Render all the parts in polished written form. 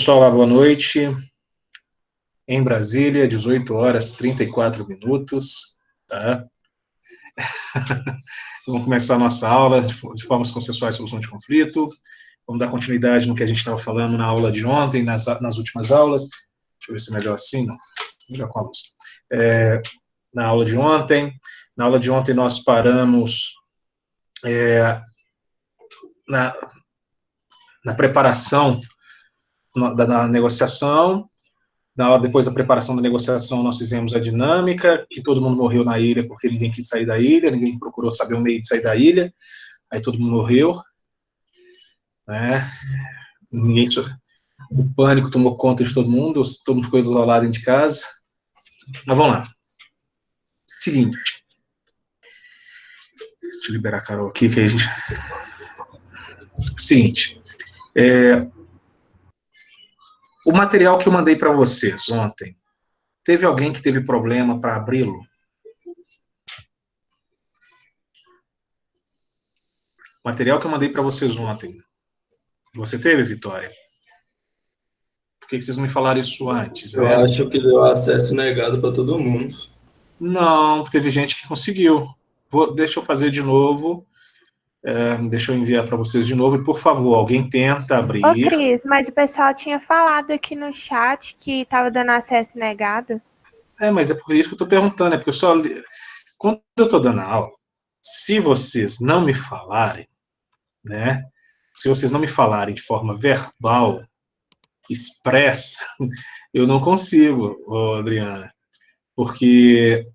Pessoal, boa noite. Em Brasília, 18 horas 34 minutos. Tá? Vamos começar a nossa aula de formas consensuais de solução de conflito. Vamos dar continuidade no que a gente estava falando na aula de ontem, nas últimas aulas. Deixa eu ver se é melhor assim, não. Melhor com a luz. Na aula de ontem. Na aula de ontem nós paramos na preparação da negociação. Depois da preparação da negociação, nós fizemos a dinâmica, que todo mundo morreu na ilha porque ninguém quis sair da ilha, ninguém procurou saber o meio de sair da ilha, aí todo mundo morreu, né? O pânico tomou conta de todo mundo ficou isolado dentro de casa. Mas vamos lá. Seguinte. Deixa eu liberar a Carol aqui, que a gente... Seguinte. O material que eu mandei para vocês ontem, teve alguém que teve problema para abri-lo? O material que eu mandei para vocês ontem, você teve, Vitória? Por que vocês não me falaram isso antes? Eu acho que deu acesso negado para todo mundo. Não, teve gente que conseguiu. Deixa eu fazer de novo. Deixa eu enviar para vocês de novo. E, por favor, alguém tenta abrir. Ô, Cris, mas o pessoal tinha falado aqui no chat que estava dando acesso negado. Mas é por isso que eu estou perguntando. É porque quando eu estou dando aula, se vocês não me falarem, né? Se vocês não me falarem de forma verbal, expressa, eu não consigo, Adriana. Porque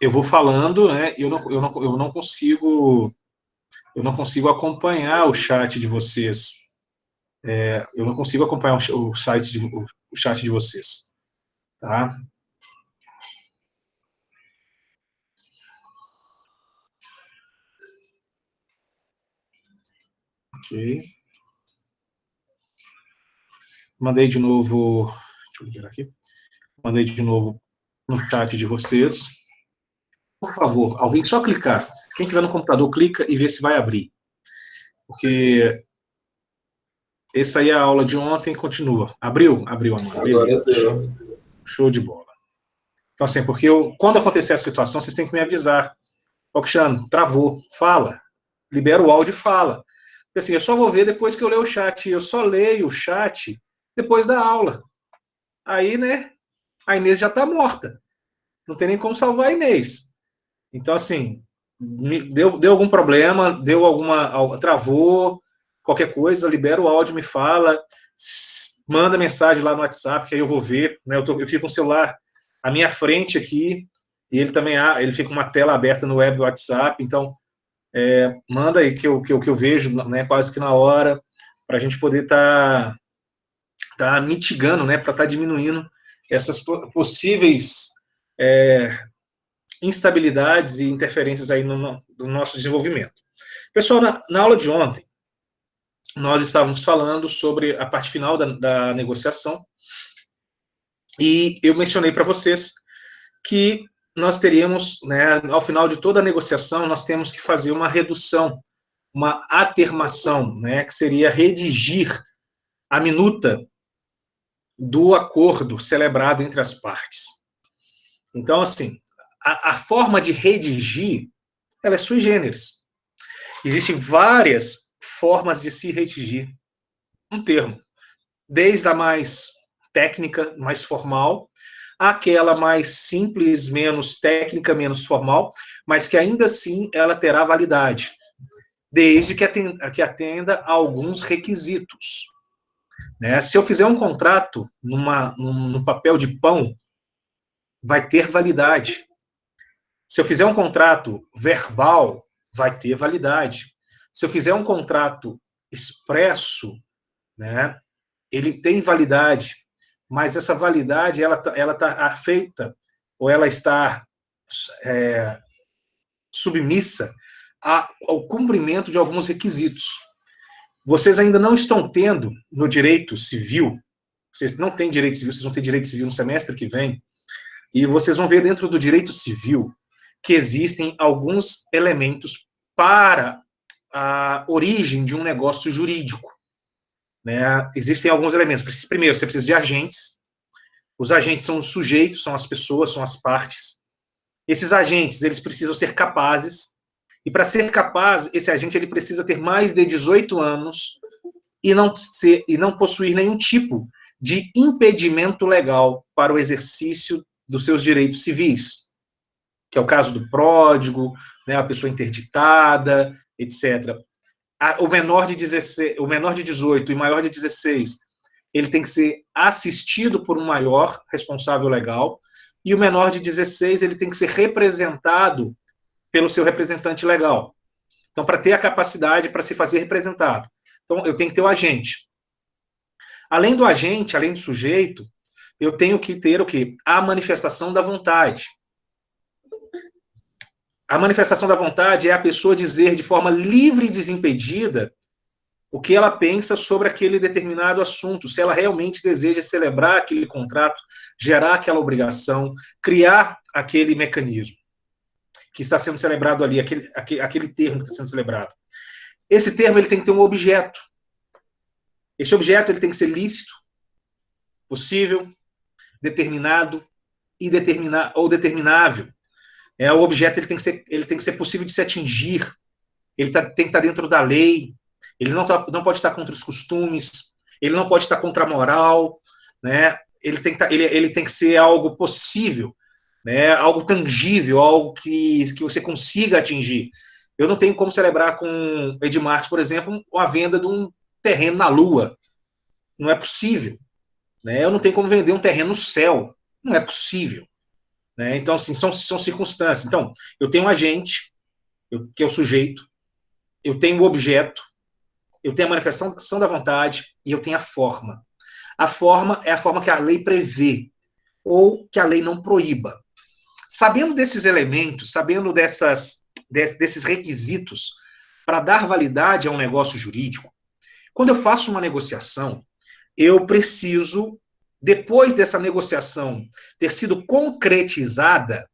eu vou falando, né? Eu não consigo acompanhar o chat de vocês. Eu não consigo acompanhar o chat de vocês. Tá? Ok. Mandei de novo. Deixa eu ligar aqui. Mandei de novo no chat de vocês. Por favor, alguém só clicar. Quem estiver no computador, clica e vê se vai abrir. Porque essa aí é a aula de ontem, continua. Abriu? Abriu, Amanda. Agora deu. Show de bola. Então, assim, porque quando acontecer a situação, vocês têm que me avisar. Ô, Cristiano, travou. Fala. Libera o áudio e fala. Porque, assim, eu só vou ver depois que eu ler o chat. Eu só leio o chat depois da aula. Aí, né, a Inês já está morta. Não tem nem como salvar a Inês. Então, assim, deu algum problema, travou, qualquer coisa, libera o áudio, me fala, manda mensagem lá no WhatsApp, que aí eu vou ver, né, eu fico com o celular à minha frente aqui, e ele também ele fica com uma tela aberta no web do WhatsApp, então, manda aí que eu vejo, né, quase que na hora, para a gente poder tá mitigando, né, para estar diminuindo essas possíveis instabilidades e interferências aí no nosso desenvolvimento. Pessoal, na aula de ontem, nós estávamos falando sobre a parte final da negociação, e eu mencionei para vocês que nós teríamos, né, ao final de toda a negociação, nós temos que fazer uma redução, uma atermação, né, que seria redigir a minuta do acordo celebrado entre as partes. Então, assim, a forma de redigir, ela é sui generis. Existem várias formas de se redigir um termo, desde a mais técnica, mais formal, àquela mais simples, menos técnica, menos formal, mas que ainda assim ela terá validade, desde que atenda a alguns requisitos. Né? Se eu fizer um contrato no papel de pão, vai ter validade. Se eu fizer um contrato verbal, vai ter validade. Se eu fizer um contrato expresso, né, ele tem validade, mas essa validade ela tá feita ou ela está submissa ao cumprimento de alguns requisitos. Vocês ainda não estão tendo no direito civil, vocês não têm direito civil, vocês vão ter direito civil no semestre que vem, e vocês vão ver dentro do direito civil que existem alguns elementos para a origem de um negócio jurídico. né? Existem alguns elementos. Primeiro, você precisa de agentes. Os agentes são os sujeitos, são as pessoas, são as partes. Esses agentes, eles precisam ser capazes, e para ser capaz, esse agente ele precisa ter mais de 18 anos e não possuir nenhum tipo de impedimento legal para o exercício dos seus direitos civis, que é o caso do pródigo, né, a pessoa interditada, etc. O menor de 18 e maior de 16, ele tem que ser assistido por um maior responsável legal, e o menor de 16, ele tem que ser representado pelo seu representante legal. Então, para ter a capacidade para se fazer representado. Então, eu tenho que ter o agente. Além do agente, além do sujeito, eu tenho que ter o quê? A manifestação da vontade. A manifestação da vontade é a pessoa dizer de forma livre e desimpedida o que ela pensa sobre aquele determinado assunto, se ela realmente deseja celebrar aquele contrato, gerar aquela obrigação, criar aquele mecanismo que está sendo celebrado ali, aquele termo que está sendo celebrado. Esse termo ele tem que ter um objeto. Esse objeto ele tem que ser lícito, possível, determinado e determinável. O objeto ele tem que ser possível de se atingir. Ele tem que estar dentro da lei. Ele não pode estar contra os costumes. Ele não pode estar contra a moral, né? Ele tem que ser algo possível, né? Algo tangível, algo que você consiga atingir. Eu não tenho como celebrar com Edmar, por exemplo, a venda de um terreno na Lua. Não é possível. Né? Eu não tenho como vender um terreno no céu. Não é possível. Né? Então, assim, são circunstâncias. Então, eu tenho um agente, que é o sujeito, eu tenho o objeto, eu tenho a manifestação da vontade e eu tenho a forma. A forma é a forma que a lei prevê ou que a lei não proíba. Sabendo desses elementos, sabendo desses requisitos para dar validade a um negócio jurídico, quando eu faço uma negociação, eu preciso, depois dessa negociação ter sido concretizada,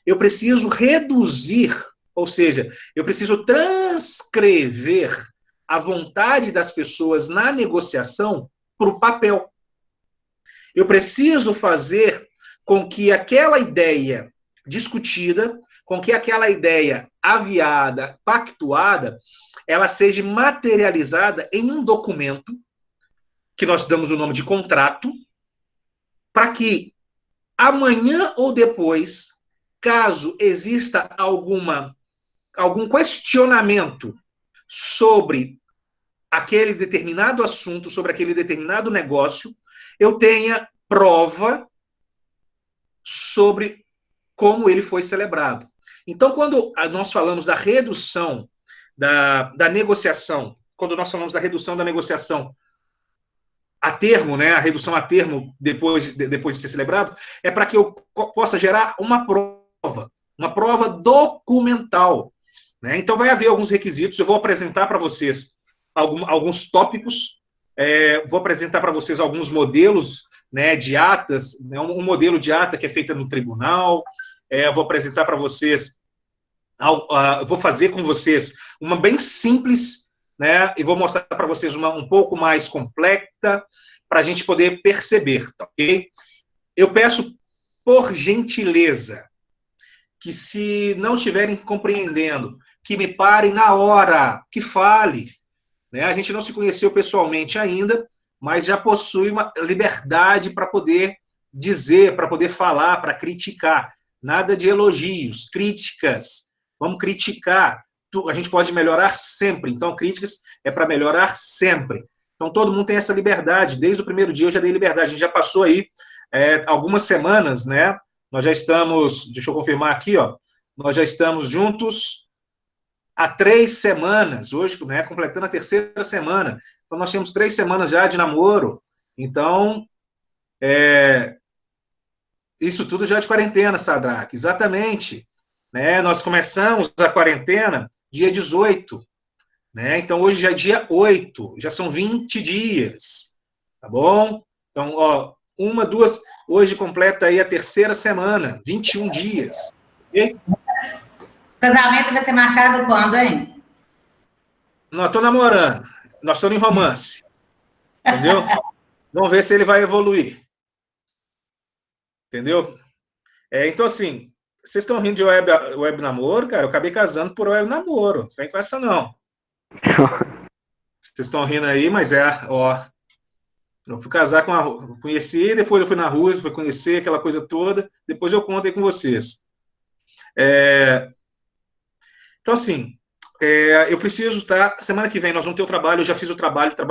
eu preciso reduzir, ou seja, eu preciso transcrever a vontade das pessoas na negociação para o papel. Eu preciso fazer com que aquela ideia discutida, com que aquela ideia aviada, pactuada, ela seja materializada em um documento, que nós damos o nome de contrato, para que amanhã ou depois, caso exista algum questionamento sobre aquele determinado assunto, sobre aquele determinado negócio, eu tenha prova sobre como ele foi celebrado. Então, quando nós falamos da redução da negociação, quando nós falamos da redução da negociação a termo, né, a redução a termo depois de ser celebrado, é para que eu possa gerar uma prova documental. Né? Então, vai haver alguns requisitos, eu vou apresentar para vocês alguns tópicos, vou apresentar para vocês alguns modelos, né, de atas, né, um modelo de ata que é feita no tribunal, vou apresentar para vocês, vou fazer com vocês uma bem simples, né, e vou mostrar para vocês uma um pouco mais completa, para a gente poder perceber, tá, ok? Eu peço, por gentileza, que se não estiverem compreendendo, que me parem na hora, que fale. Né? A gente não se conheceu pessoalmente ainda, mas já possui uma liberdade para poder dizer, para poder falar, para criticar. Nada de elogios, críticas. Vamos criticar. A gente pode melhorar sempre. Então, críticas é para melhorar sempre. Então, todo mundo tem essa liberdade. Desde o primeiro dia eu já dei liberdade. A gente já passou aí algumas semanas, né? Nós já estamos, deixa eu confirmar aqui, ó. Nós já estamos juntos há 3 semanas, hoje, né, completando a 3ª semana. Então, nós temos 3 semanas já de namoro. Então, isso tudo já de quarentena, Sadraque. Exatamente. Né? Nós começamos a quarentena dia 18. Né? Então, hoje já é dia 8. Já são 20 dias. Tá bom? Então, ó, 1, 2... Hoje completa aí a 3ª semana. 21 dias. Ok? O casamento vai ser marcado quando, hein? Nós estamos namorando. Nós estamos em romance. Entendeu? Vamos ver se ele vai evoluir. Entendeu? Então, assim, vocês estão rindo de web namoro, cara? Eu acabei casando por web namoro. Não vem com essa, não. Vocês estão rindo aí, mas ó. Eu fui casar com a. Conheci, depois eu fui na rua, fui conhecer aquela coisa toda. Depois eu conto aí com vocês. Então, assim, eu preciso, tá? Semana que vem nós vamos ter o trabalho. Eu já fiz o trabalho está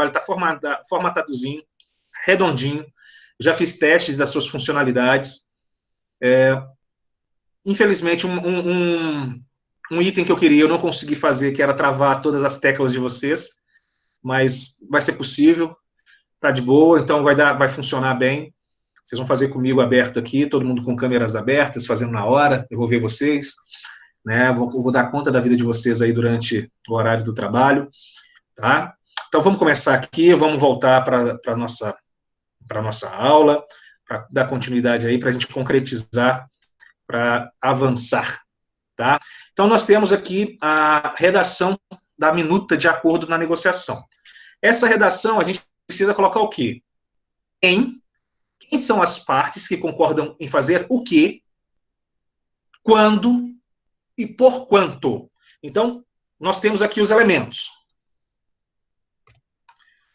formatadozinho, redondinho. Já fiz testes das suas funcionalidades. Infelizmente, um item que eu queria, eu não consegui fazer, que era travar todas as teclas de vocês, mas vai ser possível, tá de boa, então vai funcionar bem. Vocês vão fazer comigo aberto aqui, todo mundo com câmeras abertas, fazendo na hora, eu vou ver vocês, né? Vou dar conta da vida de vocês aí durante o horário do trabalho, tá? Então vamos começar aqui, vamos voltar para a nossa aula, para dar continuidade aí, para a gente concretizar, para avançar, tá? Então, nós temos aqui a redação da minuta de acordo na negociação. Essa redação, a gente precisa colocar o quê? Quem são as partes que concordam em fazer o quê, quando e por quanto. Então, nós temos aqui os elementos.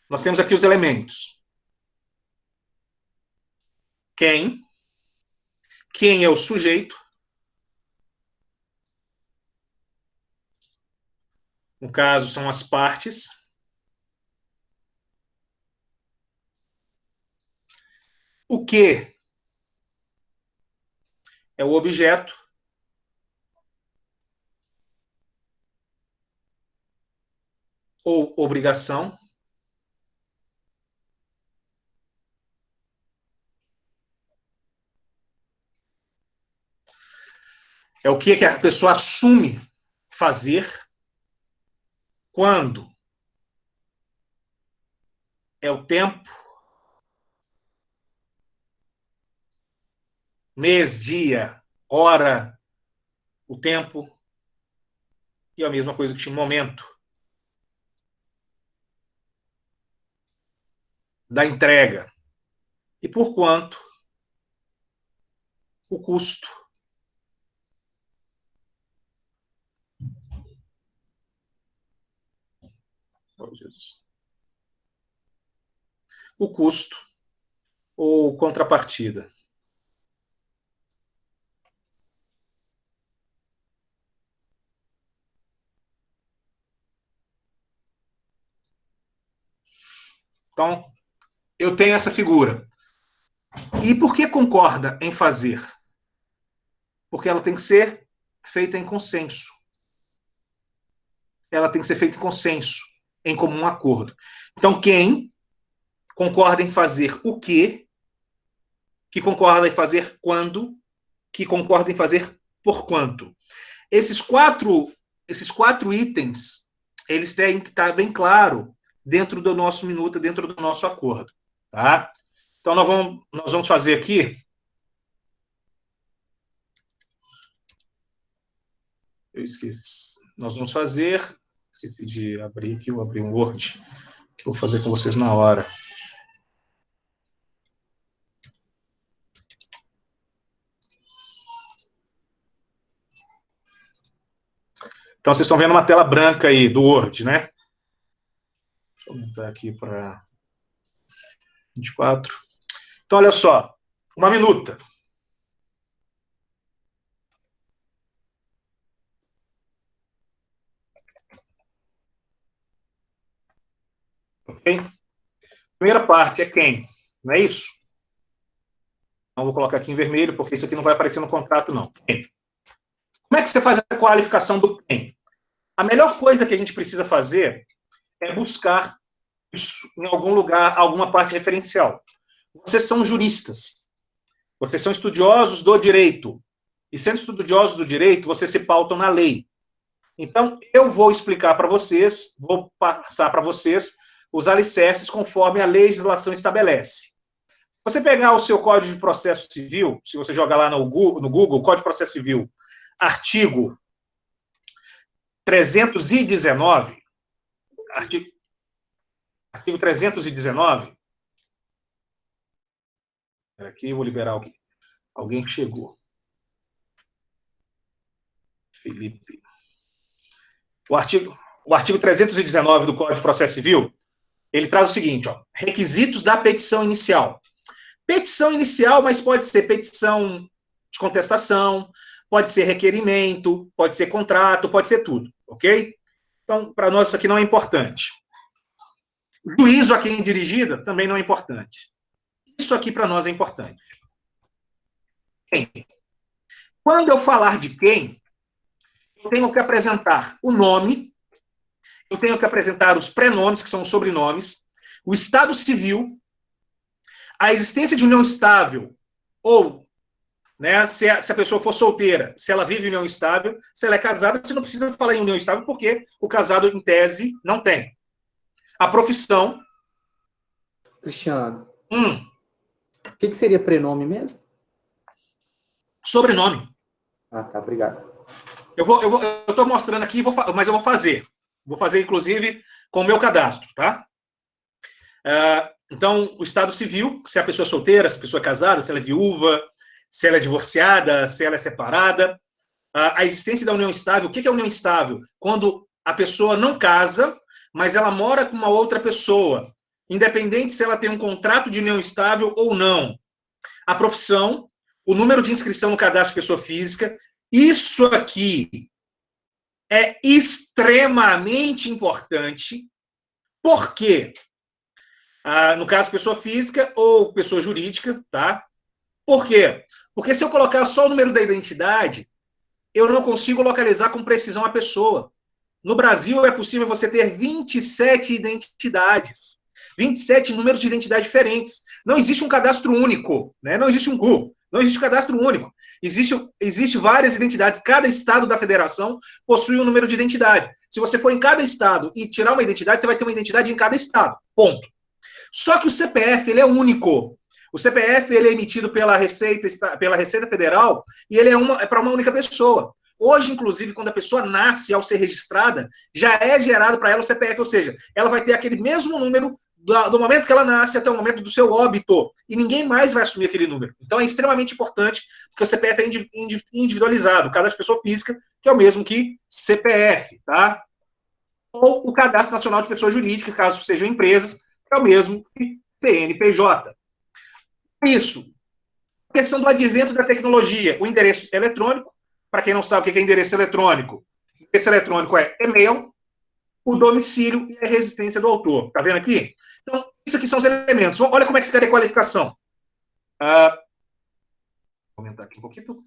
Nós temos aqui os elementos. Quem é o sujeito, no caso, são as partes. O que é o objeto. Ou obrigação. É o que a pessoa assume fazer. Quando é o tempo, mês, dia, hora, o tempo, e a mesma coisa que tinha momento da entrega. E por quanto o custo. Oh, Jesus. O custo ou contrapartida. Então, eu tenho essa figura. E por que concorda em fazer? Porque ela tem que ser feita em consenso. Ela tem que ser feita em consenso, em comum acordo. Então, quem concorda em fazer o quê? Que concorda em fazer quando? Que concorda em fazer por quanto? Esses quatro itens, eles têm que estar bem claro dentro do nosso minuta, dentro do nosso acordo, tá? Então, nós vamos fazer aqui. Nós vamos fazer. Esqueci de abrir aqui, vou abrir um Word, que eu vou fazer com vocês na hora. Então, vocês estão vendo uma tela branca aí do Word, né? Deixa eu aumentar aqui para 24. Então, olha só. Uma minuta. Ok? Primeira parte é quem? Não é isso? Então, vou colocar aqui em vermelho, porque isso aqui não vai aparecer no contrato, não. Quem? Como é que você faz a qualificação do quem? A melhor coisa que a gente precisa fazer é buscar isso em algum lugar, alguma parte referencial. Vocês são juristas. Vocês são estudiosos do direito. E sendo estudiosos do direito, vocês se pautam na lei. Então, eu vou explicar para vocês, vou passar para vocês os alicerces conforme a legislação estabelece. Se você pegar o seu Código de Processo Civil, se você jogar lá no Google, Código de Processo Civil, artigo 319, Artigo 319. Espera aqui, eu vou liberar alguém. Alguém que chegou. Felipe. O artigo 319 do Código de Processo Civil, ele traz o seguinte, ó, requisitos da petição inicial. Petição inicial, mas pode ser petição de contestação, pode ser requerimento, pode ser contrato, pode ser tudo, ok? Então, para nós isso aqui não é importante. Juízo a quem dirigida também não é importante. Isso aqui para nós é importante. Quem? Quando eu falar de quem, eu tenho que apresentar o nome, eu tenho que apresentar os prenomes, que são os sobrenomes, o estado civil, a existência de união estável, ou, né, se a pessoa for solteira, se ela vive em união estável, se ela é casada, você não precisa falar em união estável, porque o casado, em tese, não tem. A profissão. Cristiano. O que seria prenome mesmo? Sobrenome. Ah, tá, obrigado. Eu estou mostrando aqui, mas eu vou fazer. Vou fazer, inclusive, com o meu cadastro, tá? Então, o estado civil, se é a pessoa solteira, se a pessoa é casada, se ela é viúva, se ela é divorciada, se ela é separada. A existência da união estável. O que é união estável? Quando a pessoa não casa, mas ela mora com uma outra pessoa, independente se ela tem um contrato de união estável ou não. A profissão, o número de inscrição no cadastro de pessoa física. Isso aqui é extremamente importante. Por quê? No caso, pessoa física ou pessoa jurídica, tá? Por quê? Porque se eu colocar só o número da identidade, eu não consigo localizar com precisão a pessoa. No Brasil, é possível você ter 27 identidades, 27 números de identidade diferentes. Não existe um cadastro único, né? Não existe um GU, não existe um cadastro único. Existe várias identidades. Cada estado da federação possui um número de identidade. Se você for em cada estado e tirar uma identidade, você vai ter uma identidade em cada estado. Ponto. Só que o CPF, ele é único. O CPF, ele é emitido pela Receita Federal e ele é para uma única pessoa. Hoje, inclusive, quando a pessoa nasce, ao ser registrada, já é gerado para ela o CPF, ou seja, ela vai ter aquele mesmo número do momento que ela nasce até o momento do seu óbito, e ninguém mais vai assumir aquele número. Então, é extremamente importante, porque o CPF é individualizado, o cadastro de pessoa física, que é o mesmo que CPF, tá? Ou o cadastro nacional de pessoa jurídica, caso sejam empresas, que é o mesmo que CNPJ. Isso. A questão do advento da tecnologia, o endereço eletrônico. Para quem não sabe o que é endereço eletrônico, esse eletrônico é e-mail, o domicílio e a residência do autor. Tá vendo aqui? Então, isso aqui são os elementos. Olha como é que fica a qualificação. Vou aumentar aqui um pouquinho.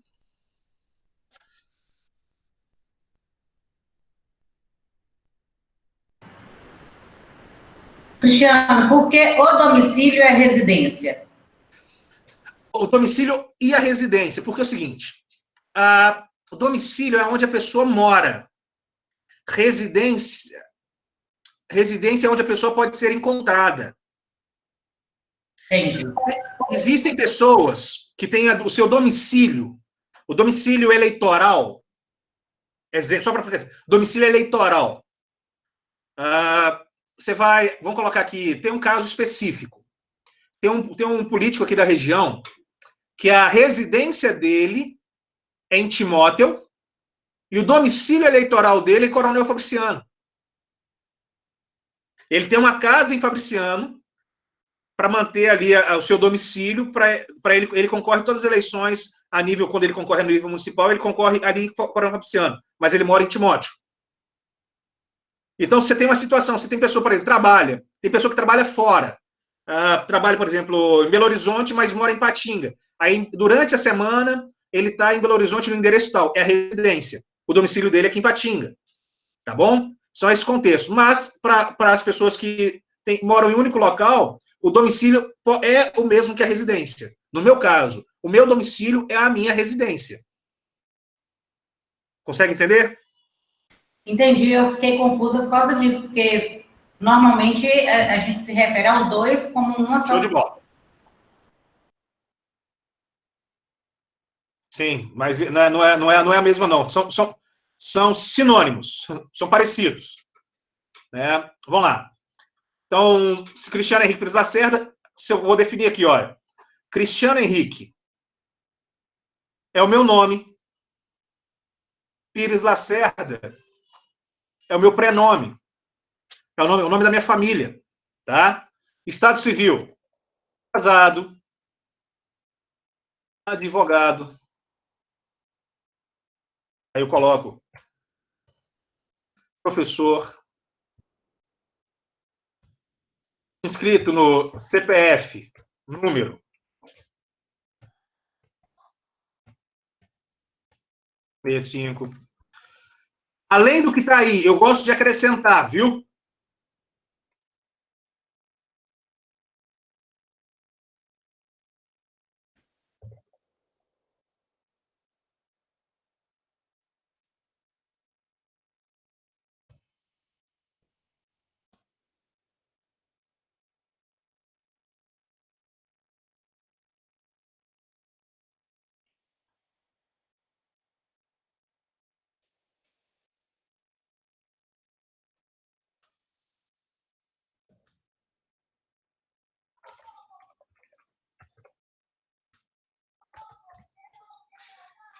Cristiano, por que o domicílio é residência? O domicílio e a residência. Porque é o seguinte, o domicílio é onde a pessoa mora. Residência é onde a pessoa pode ser encontrada. Entendi. Existem pessoas que têm o seu domicílio, o domicílio eleitoral, só para fazer domicílio eleitoral. Vamos colocar aqui, tem um caso específico. Tem um político aqui da região que a residência dele é em Timóteo e o domicílio eleitoral dele é Coronel Fabriciano. Ele tem uma casa em Fabriciano para manter ali o seu domicílio, para ele concorre todas as eleições a nível, quando ele concorre no nível municipal, ele concorre ali em Coronel Fabriciano, mas ele mora em Timóteo. Então, você tem uma situação, você tem pessoa, por exemplo, tem pessoa que trabalha fora, trabalha, por exemplo, em Belo Horizonte, mas mora em Patinga. Aí, durante a semana, ele está em Belo Horizonte no endereço tal, é a residência. O domicílio dele é aqui em Patinga. Tá bom? São esses contextos. Mas, para as pessoas que moram em um único local, o domicílio é o mesmo que a residência. No meu caso, o meu domicílio é a minha residência. Consegue entender? Entendi, eu fiquei confusa por causa disso, porque normalmente a gente se refere aos dois como uma só. Show de bola. Sim, mas não é a mesma, não. São sinônimos, são parecidos. Né? Vamos lá. Então, se Cristiano Henrique Pires Lacerda, se eu vou definir aqui, olha. Cristiano Henrique é o meu nome. Pires Lacerda é o meu prenome. É o nome da minha família. Tá? Estado civil. Casado. Advogado. Aí eu coloco professor. Inscrito no CPF. Número 65. Além do que está aí, eu gosto de acrescentar, viu?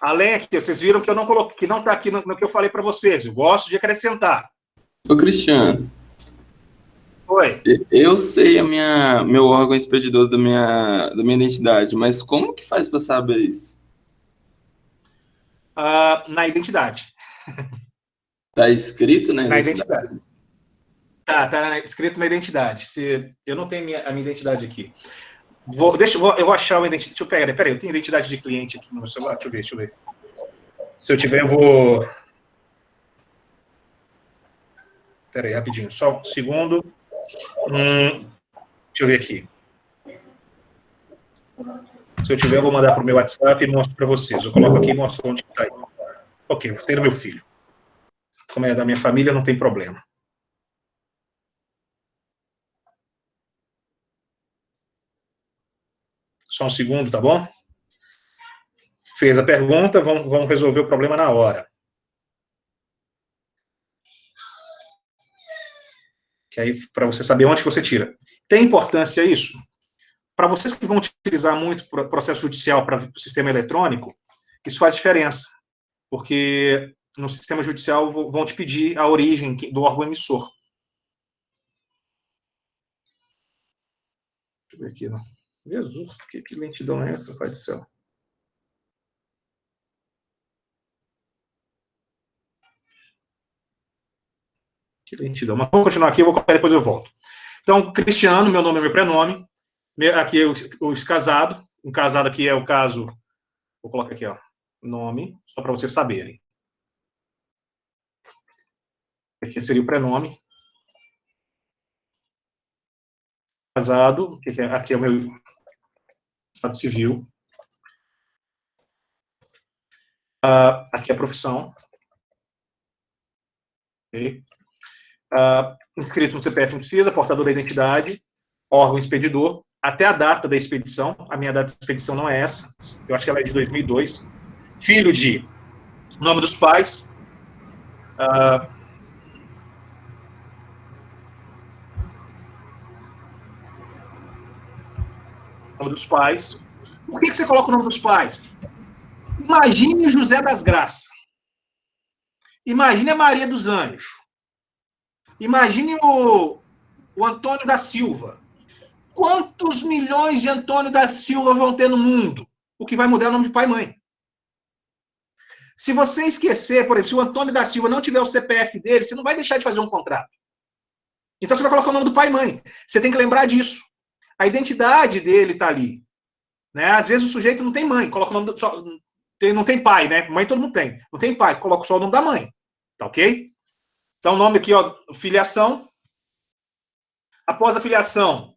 Além aqui, vocês viram que eu não coloquei, que não está aqui no que eu falei para vocês. Eu gosto de acrescentar. Ô, Cristiano, Oi. eu sei meu órgão expedidor da minha identidade, mas como que faz para saber isso? Na identidade. Tá escrito na Na identidade? identidade. Tá escrito na identidade. Eu não tenho a minha identidade aqui. Eu vou achar o identidade. Deixa eu pegar. Peraí, eu tenho identidade de cliente aqui no meu celular. Deixa eu ver. Se eu tiver, eu vou. Peraí, rapidinho. Só um segundo. Deixa eu ver aqui. Se eu tiver, eu vou mandar para o meu WhatsApp e mostro para vocês. Eu coloco aqui e mostro onde está. Ok, tem do meu filho. Como é da minha família, não tem problema. Só um segundo, tá bom? Fez a pergunta, vamos resolver o problema na hora. Que aí, para você saber onde que você tira. Tem importância isso? Para vocês que vão utilizar muito o processo judicial para o sistema eletrônico, isso faz diferença. Porque no sistema judicial vão te pedir a origem do órgão emissor. Deixa eu ver aqui. Não. Jesus, que lentidão é essa, pai do céu? Que lentidão. Mas vamos continuar aqui, depois eu volto. Então, Cristiano, meu nome é meu prenome. Aqui é o casado. Um casado aqui é o caso. Vou colocar aqui, ó. Nome, só para vocês saberem. Aqui seria o prenome. Casado, aqui é o meu estado civil. Aqui é a profissão. Okay. Inscrito no CPF não precisa, portador da identidade, órgão expedidor, até a data da expedição. A minha data de expedição não é essa, eu acho que ela é de 2002. Filho de nome dos pais. Nome dos pais. Por que você coloca o nome dos pais? Imagine José das Graças. Imagine a Maria dos Anjos. Imagine o Antônio da Silva. Quantos milhões de Antônio da Silva vão ter no mundo? O que vai mudar é o nome de pai e mãe. Se você esquecer, por exemplo, se o Antônio da Silva não tiver o CPF dele, você não vai deixar de fazer um contrato. Então você vai colocar o nome do pai e mãe. Você tem que lembrar disso. A identidade dele está ali. Né? Às vezes o sujeito não tem mãe, coloca o nome não tem pai, né? Mãe todo mundo tem. Não tem pai, coloca só o nome da mãe. Tá ok? Então, o nome aqui, ó, filiação. Após a filiação,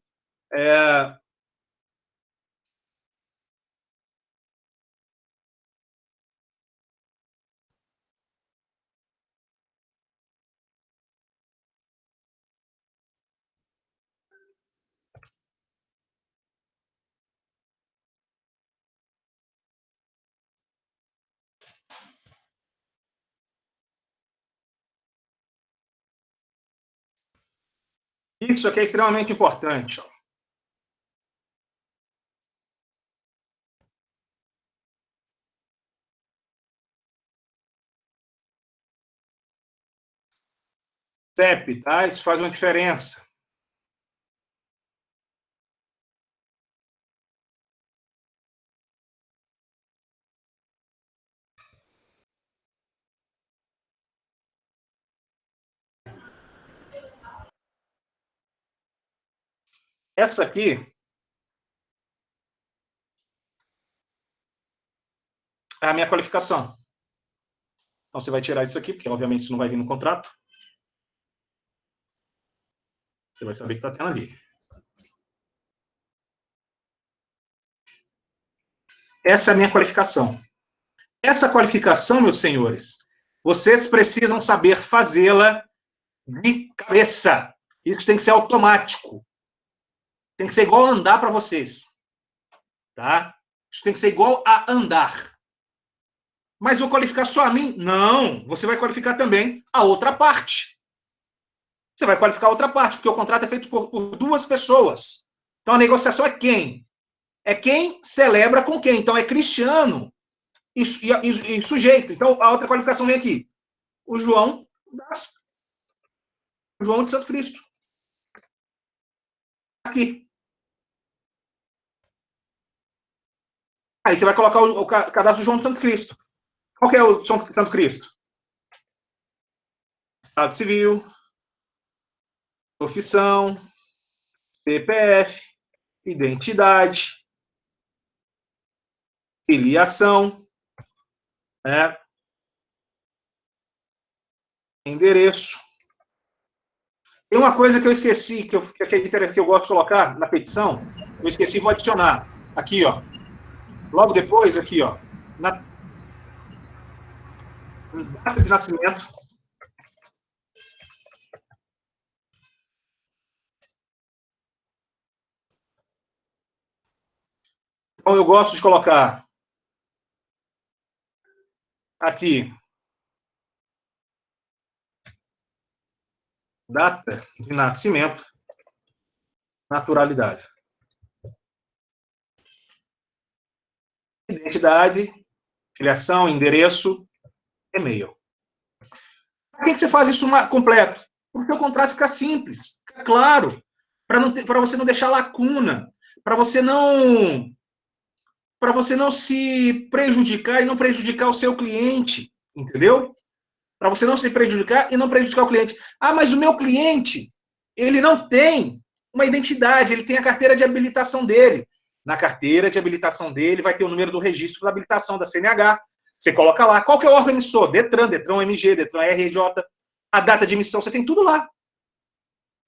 Isso aqui é extremamente importante. Ó. CEP, tá? Isso faz uma diferença. Essa aqui é a minha qualificação. Então, você vai tirar isso aqui, porque, obviamente, isso não vai vir no contrato. Você vai saber que está tendo ali. Essa é a minha qualificação. Essa qualificação, meus senhores, vocês precisam saber fazê-la de cabeça. Isso tem que ser automático. Tem que ser igual a andar para vocês. Tá? Isso tem que ser igual a andar. Mas vou qualificar só a mim? Não. Você vai qualificar também a outra parte. Você vai qualificar a outra parte, porque o contrato é feito por duas pessoas. Então, a negociação é quem? É quem celebra com quem. Então, é Cristiano e sujeito. Então, a outra qualificação vem aqui. O João de Santo Cristo. Aqui. Aí você vai colocar o cadastro do João de Santo Cristo. Qual que é o João de Santo Cristo? Estado civil, profissão, CPF, identidade, filiação, né? Endereço. Tem uma coisa que eu esqueci, que eu gosto de colocar na petição, eu esqueci, vou adicionar. Aqui, ó. Logo depois, aqui, ó. Na data de nascimento. Então, eu gosto de colocar aqui data de nascimento, naturalidade. Identidade, filiação, endereço, e-mail. Por que você faz isso completo? Porque o contrato fica simples, fica claro, para você não deixar lacuna, para você não se prejudicar e não prejudicar o seu cliente, entendeu? Para você não se prejudicar e não prejudicar o cliente. Ah, mas o meu cliente, ele não tem uma identidade, ele tem a carteira de habilitação dele. Na carteira de habilitação dele vai ter o número do registro da habilitação da CNH. Você coloca lá. Qual que é o órgão emissor? Detran, Detran MG, Detran RJ. A data de emissão, você tem tudo lá.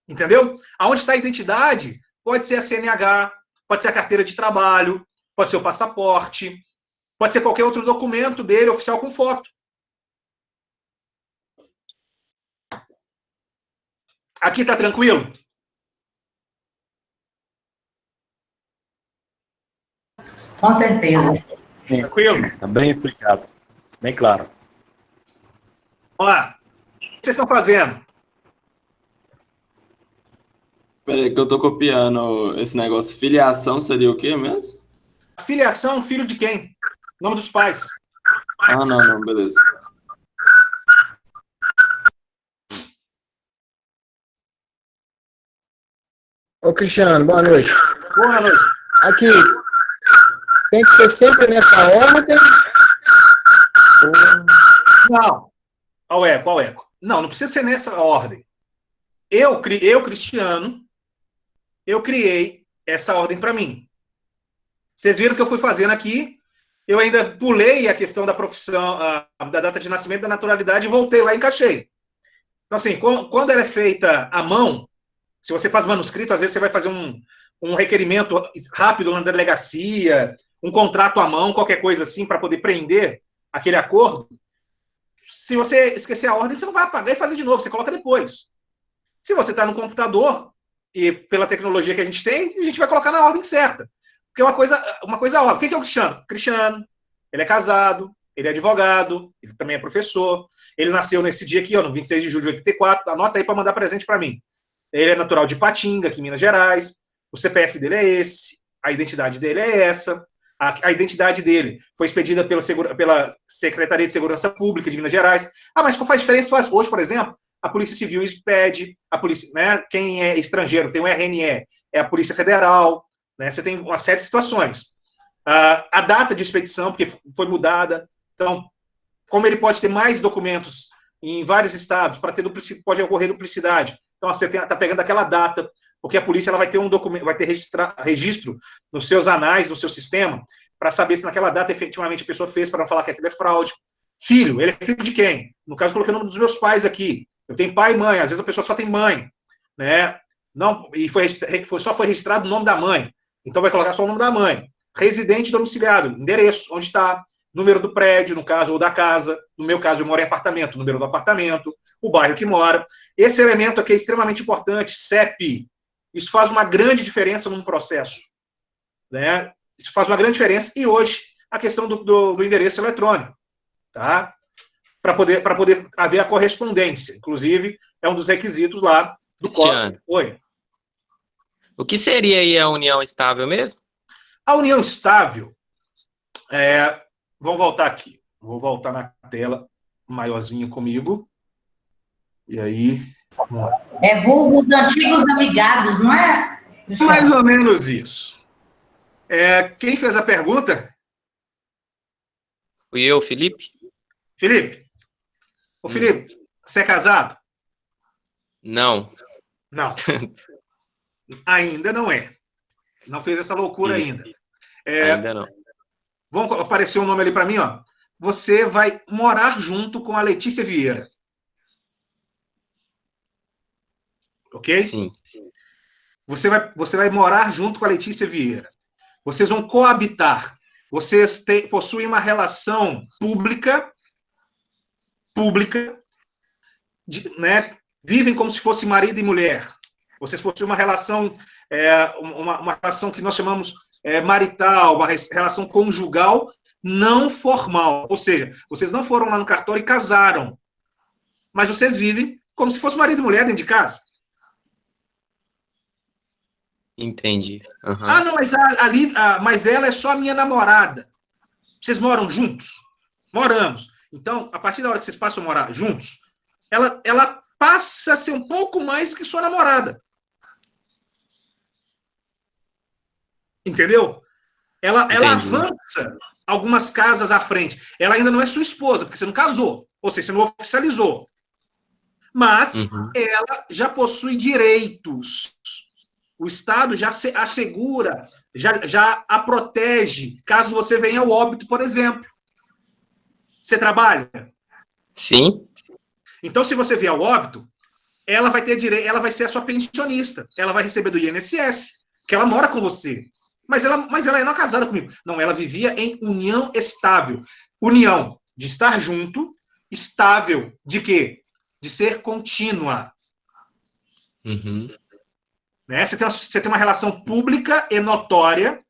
Entendeu? Aonde está a identidade? Pode ser a CNH, pode ser a carteira de trabalho, pode ser o passaporte, pode ser qualquer outro documento dele, oficial com foto. Aqui está tranquilo? Com certeza. Sim, Tranquilo? está bem explicado, bem claro. Vamos lá. O que vocês estão fazendo? Peraí, que eu tô copiando esse negócio. Filiação seria o quê mesmo? A filiação, filho de quem? Nome dos pais. Ah, não, beleza. Ô, Cristiano, boa noite. Boa noite. Aqui, tem que ser sempre nessa ordem? Não. Qual eco? Não precisa ser nessa ordem. Eu, Cristiano, eu criei essa ordem para mim. Vocês viram que eu fui fazendo aqui, eu ainda pulei a questão da profissão, da data de nascimento, da naturalidade, e voltei lá e encaixei. Então, assim, quando ela é feita à mão, se você faz manuscrito, às vezes você vai fazer um requerimento rápido na delegacia, um contrato à mão, qualquer coisa assim, para poder prender aquele acordo. Se você esquecer a ordem, você não vai apagar e fazer de novo, você coloca depois. Se você está no computador, e pela tecnologia que a gente tem, a gente vai colocar na ordem certa. Porque é uma coisa óbvia. Quem que é o Cristiano? Cristiano, ele é casado, ele é advogado, ele também é professor, ele nasceu nesse dia aqui, ó, no 26 de julho de 84, anota aí para mandar presente para mim. ele é natural de Ipatinga, aqui em Minas Gerais, o CPF dele é esse, a identidade dele é essa, a identidade dele foi expedida pela Secretaria de Segurança Pública de Minas Gerais. Mas qual faz diferença? Hoje, por exemplo, a Polícia Civil expede, a polícia, né, quem é estrangeiro tem o RNE, é a Polícia Federal, né, você tem uma série de situações. A data de expedição, porque foi mudada, então, como ele pode ter mais documentos em vários estados, pode ocorrer duplicidade. Então, você está pegando aquela data, porque a polícia ela vai ter um documento, vai ter registro nos seus anais, no seu sistema, para saber se naquela data efetivamente a pessoa fez, para não falar que aquilo é fraude. Filho, ele é filho de quem? No caso, eu coloquei o nome dos meus pais aqui. Eu tenho pai e mãe, às vezes a pessoa só tem mãe, né? Não, e só foi registrado o nome da mãe. Então vai colocar só o nome da mãe. Residente domiciliado, endereço, onde está, número do prédio, no caso, ou da casa. No meu caso, eu moro em apartamento, número do apartamento, o bairro que mora. Esse elemento aqui é extremamente importante, CEP. Isso faz uma grande diferença num processo, né? Isso faz uma grande diferença. E hoje, a questão do endereço eletrônico, tá? Para poder haver a correspondência. Inclusive, é um dos requisitos lá do código. Oi. O que seria aí a união estável mesmo? A união estável, vamos voltar aqui. Vou voltar na tela maiorzinho comigo. E aí... É vulgo dos antigos amigados, não é? Mais ou menos isso. Quem fez a pergunta? Fui eu, Felipe? Felipe? Ô, Felipe, você é casado? Não. Não. Ainda não é. Não fez essa loucura ainda. Ainda não. Vamos aparecer um nome ali para mim, ó. Você vai morar junto com a Letícia Vieira. Ok? Sim. Você vai morar junto com a Letícia Vieira. Vocês vão coabitar. Vocês possuem uma relação pública, né? Vivem como se fosse marido e mulher. Vocês possuem uma relação, uma relação que nós chamamos marital, uma relação conjugal não formal. Ou seja, vocês não foram lá no cartório e casaram. Mas vocês vivem como se fosse marido e mulher dentro de casa. Entendi. Uhum. Não, mas ela é só minha namorada. Vocês moram juntos? Moramos. Então, a partir da hora que vocês passam a morar juntos, ela passa a ser um pouco mais que sua namorada. Entendeu? Ela avança algumas casas à frente. Ela ainda não é sua esposa, porque você não casou. Ou seja, você não oficializou. Mas ela já possui direitos. O Estado já assegura, já a protege, caso você venha ao óbito, por exemplo. Você trabalha? Sim. Então, se você vier ao óbito, ela vai ter direito, ela vai ser a sua pensionista. Ela vai receber do INSS, que ela mora com você. Mas ela não é casada comigo. Não, ela vivia em união estável. União de estar junto, estável de quê? De ser contínua. Né? Você tem uma relação pública e notória.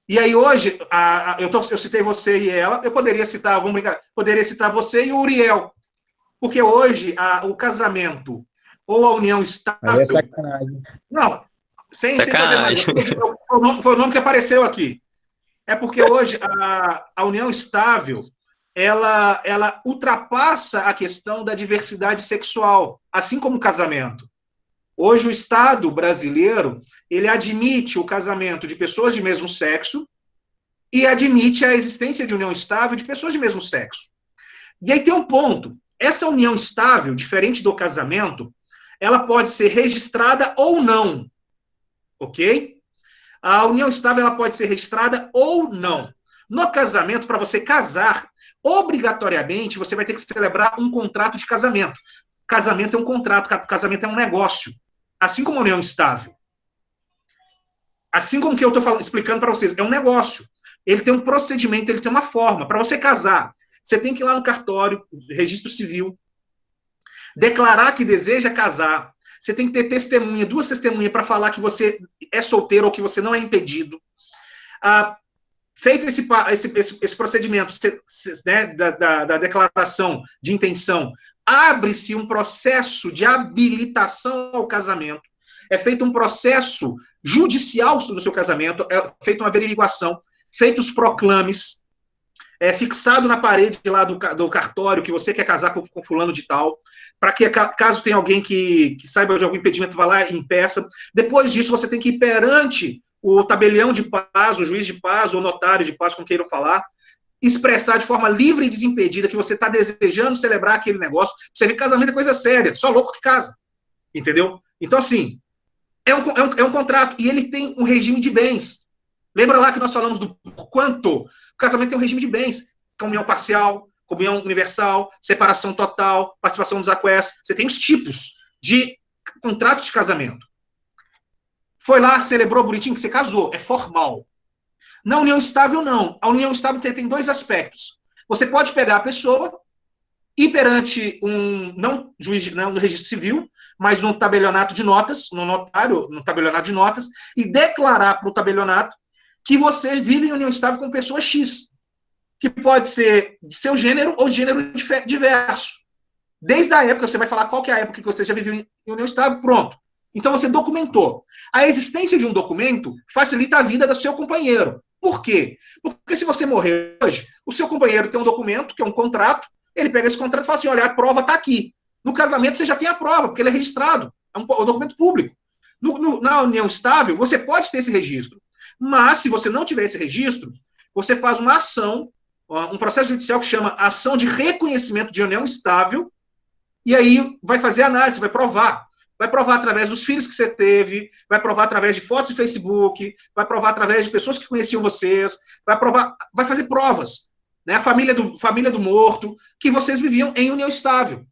E aí hoje, eu citei você e ela, eu poderia citar, vamos brincar, poderia citar você e o Uriel. Porque hoje o casamento ou a união estável... É sacanagem. Não, sem fazer nada. Foi o nome que apareceu aqui. É porque hoje a união estável, ela ultrapassa a questão da diversidade sexual, assim como o casamento. Hoje o Estado brasileiro, ele admite o casamento de pessoas de mesmo sexo e admite a existência de união estável de pessoas de mesmo sexo. E aí tem um ponto. Essa união estável, diferente do casamento, ela pode ser registrada ou não. Ok? A união estável ela pode ser registrada ou não. No casamento, para você casar, obrigatoriamente, você vai ter que celebrar um contrato de casamento. Casamento é um contrato, casamento é um negócio. Assim como a união estável. Assim como que eu estou explicando para vocês, é um negócio. Ele tem um procedimento, ele tem uma forma. Para você casar, você tem que ir lá no cartório, registro civil, declarar que deseja casar. Você tem que ter testemunha, 2 testemunhas para falar que você é solteiro ou que você não é impedido. Feito esse procedimento, né, da declaração de intenção, abre-se um processo de habilitação ao casamento, é feito um processo judicial do seu casamento, é feita uma averiguação, feitos proclames, é fixado na parede lá do cartório que você quer casar com fulano de tal, para que caso tenha alguém que saiba de algum impedimento, vá lá e impeça. Depois disso, você tem que ir perante o tabelião de paz, o juiz de paz, ou notário de paz, como queiram falar, expressar de forma livre e desimpedida que você está desejando celebrar aquele negócio. Você vê que casamento é coisa séria, só louco que casa. Entendeu? Então, assim, é um contrato, e ele tem um regime de bens. Lembra lá que nós falamos do quanto? O casamento tem um regime de bens. Comunhão parcial, comunhão universal, separação total, participação dos aquestos. Você tem os tipos de contratos de casamento. Foi lá, celebrou bonitinho que você casou. É formal. Na união estável, não. A união estável tem dois aspectos. Você pode pegar a pessoa e perante não no registro civil, mas no tabelionato de notas, no notário, no tabelionato de notas, e declarar para o tabelionato que você vive em união estável com pessoa X, que pode ser de seu gênero ou gênero diverso. Desde a época, você vai falar qual que é a época que você já viveu em união estável, pronto. Então você documentou. A existência de um documento facilita a vida do seu companheiro. Por quê? Porque se você morrer hoje, o seu companheiro tem um documento, que é um contrato, ele pega esse contrato e fala assim, olha, a prova está aqui. No casamento você já tem a prova, porque ele é registrado. É um documento público. Na união estável, você pode ter esse registro. Mas, se você não tiver esse registro, você faz uma ação, um processo judicial que chama ação de reconhecimento de união estável, e aí vai fazer análise, vai provar. Vai provar através dos filhos que você teve, vai provar através de fotos de Facebook, vai provar através de pessoas que conheciam vocês, vai fazer provas. Né? A família do morto, que vocês viviam em união estável.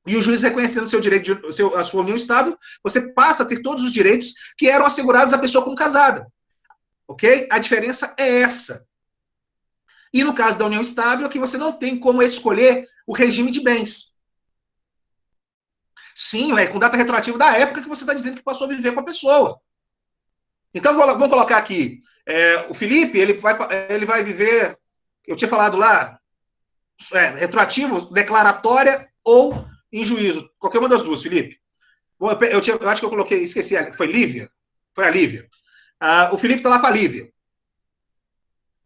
E o juiz reconhecendo o seu direito, a sua união estável, você passa a ter todos os direitos que eram assegurados à pessoa como casada. Ok? A diferença é essa. E no caso da união estável, é que você não tem como escolher o regime de bens. Sim, com data retroativa da época que você está dizendo que passou a viver com a pessoa. Então, vamos colocar aqui. O Felipe, ele vai viver, eu tinha falado lá, retroativo, declaratória ou em juízo. Qualquer uma das duas, Felipe. Eu acho que eu coloquei, esqueci, foi Lívia? Foi a Lívia. O Felipe está lá com a Lívia.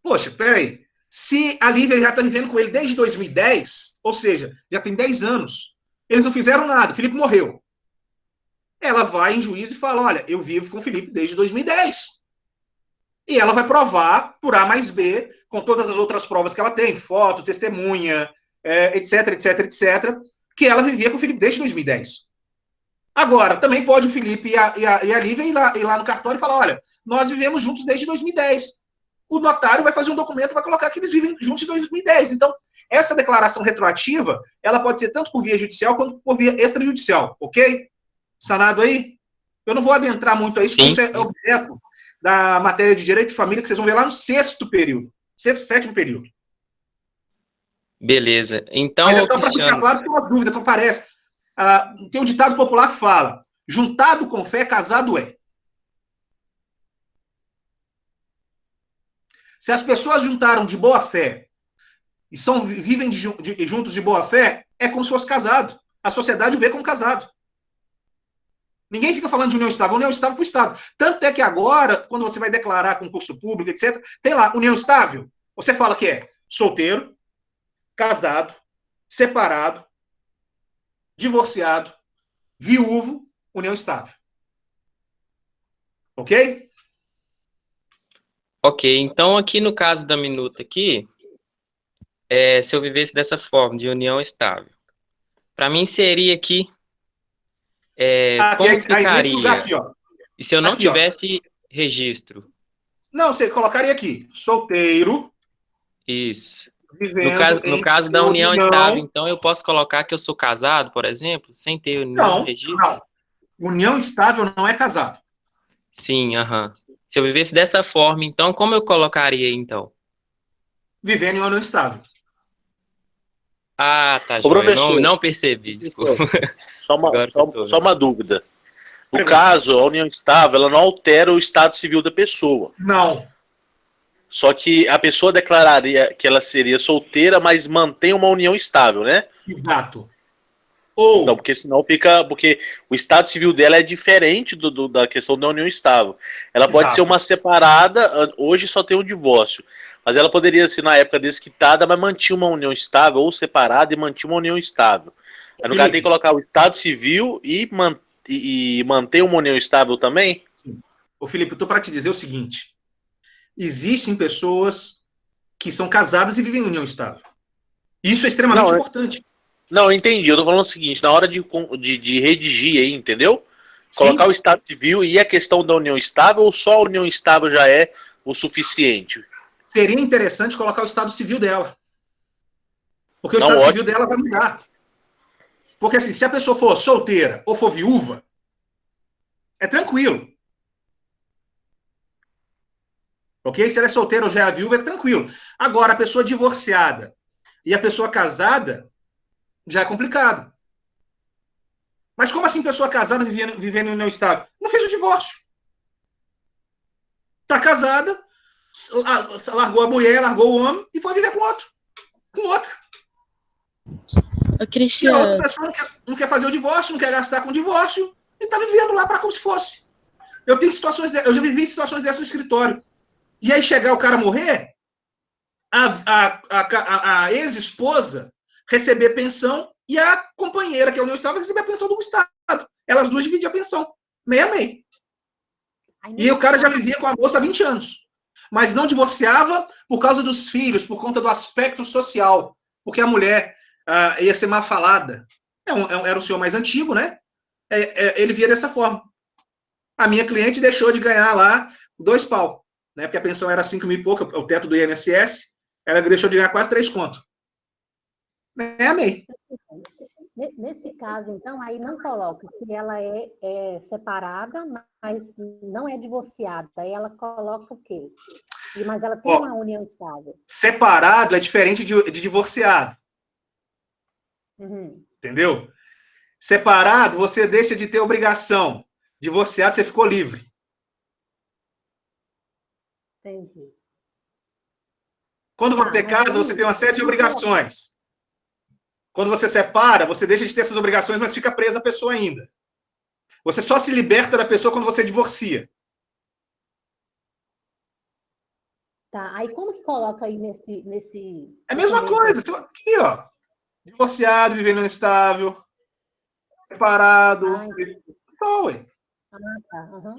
Poxa, peraí. Se a Lívia já está vivendo com ele desde 2010, ou seja, já tem 10 anos, eles não fizeram nada, o Felipe morreu. Ela vai em juízo e fala, olha, eu vivo com o Felipe desde 2010. E ela vai provar, por A mais B, com todas as outras provas que ela tem, foto, testemunha, etc, etc, etc, que ela vivia com o Felipe desde 2010. Agora, também pode o Felipe e a Lívia ir lá no cartório e falar, olha, nós vivemos juntos desde 2010. O notário vai fazer um documento e vai colocar que eles vivem juntos desde 2010. Então, essa declaração retroativa, ela pode ser tanto por via judicial quanto por via extrajudicial, ok? Sanado aí? Eu não vou adentrar muito a isso, porque isso é objeto da matéria de direito de família, que vocês vão ver lá no sexto período. Sexto, sétimo período. Beleza. Então, mas é só para ficar claro que tem uma dúvida que aparece. Tem um ditado popular que fala, juntado com fé, casado é. Se as pessoas juntaram de boa fé e vivem juntos de boa fé, é como se fosse casado. A sociedade o vê como casado. Ninguém fica falando de união estável para o Estado. Tanto é que agora, quando você vai declarar concurso público, etc., tem lá, união estável. Você fala que é solteiro, casado, separado, divorciado, viúvo, união estável. Ok? Ok, então aqui no caso da minuta aqui, se eu vivesse dessa forma, de união estável, para mim seria aqui, como ficaria? Aqui, ó. E se eu não aqui, tivesse registro? Não, você colocaria aqui, solteiro. Isso. No caso da união estável, então eu posso colocar que eu sou casado, por exemplo, sem ter nenhum registro? Não. União estável não é casado. Sim, aham. Se eu vivesse dessa forma, então, como eu colocaria, então? Vivendo em união estável. Ah, tá, não percebi, desculpa. Só uma dúvida. No caso, a união estável, ela não altera o estado civil da pessoa. Não. Só que a pessoa declararia que ela seria solteira, mas mantém uma união estável, né? Exato. Ou, Então, porque senão fica. Porque o estado civil dela é diferente da questão da união estável. Ela pode Exato. ser uma separada, hoje só tem um divórcio. Mas ela poderia ser, na época, desquitada, mas mantinha uma união estável, ou separada e mantinha uma união estável. Aí no caso tem que colocar o estado civil e manter uma união estável também? Ô, Felipe, eu tô para te dizer o seguinte: existem pessoas que são casadas e vivem em união estável. Isso é extremamente importante. Não, eu entendi. Eu tô falando o seguinte, na hora de redigir aí, entendeu? Colocar o estado civil e a questão da união estável, ou só a união estável já é o suficiente? Seria interessante colocar o estado civil dela. Porque o estado civil dela vai mudar. Porque assim, se a pessoa for solteira ou for viúva, é tranquilo. Ok? Se ela é solteira ou já é viúva, é tranquilo. Agora, a pessoa divorciada e a pessoa casada, já é complicado. Mas como assim pessoa casada vivendo em união estável? Não fez o divórcio. Está casada, largou a mulher, largou o homem e foi viver com outro. Com outra. E a outra pessoa não quer fazer o divórcio, não quer gastar com o divórcio e está vivendo lá para como se fosse. Eu já vivi situações dessas no escritório. E aí chegar o cara morrer, a ex-esposa receber pensão e a companheira, que é a união estável, receber a pensão do Estado. Elas duas dividiam a pensão. Meio a meio. E o cara já vivia com a moça há 20 anos. Mas não divorciava por causa dos filhos, por conta do aspecto social. Porque a mulher ia ser mal falada. Era o senhor mais antigo, né? Ele via dessa forma. A minha cliente deixou de ganhar lá 2 pau. Né? Porque a pensão era 5 mil e pouco, o teto do INSS. Ela deixou de ganhar quase 3 conto. Amei. Nesse caso, então, aí não coloca se ela é separada, mas não é divorciada. Aí ela coloca o quê? Mas ela tem uma união estável. Separado é diferente de divorciado. Uhum. Entendeu? Separado, você deixa de ter obrigação. Divorciado, você ficou livre. Entendi. Quando você casa, você tem uma série de obrigações. Quando você separa, você deixa de ter essas obrigações, mas fica presa a pessoa ainda. Você só se liberta da pessoa quando você divorcia. Tá, aí como que coloca aí nesse... É a mesma coisa. Aqui, ó. Divorciado, vivendo instável. Separado. Então, ué. Tá. Uhum.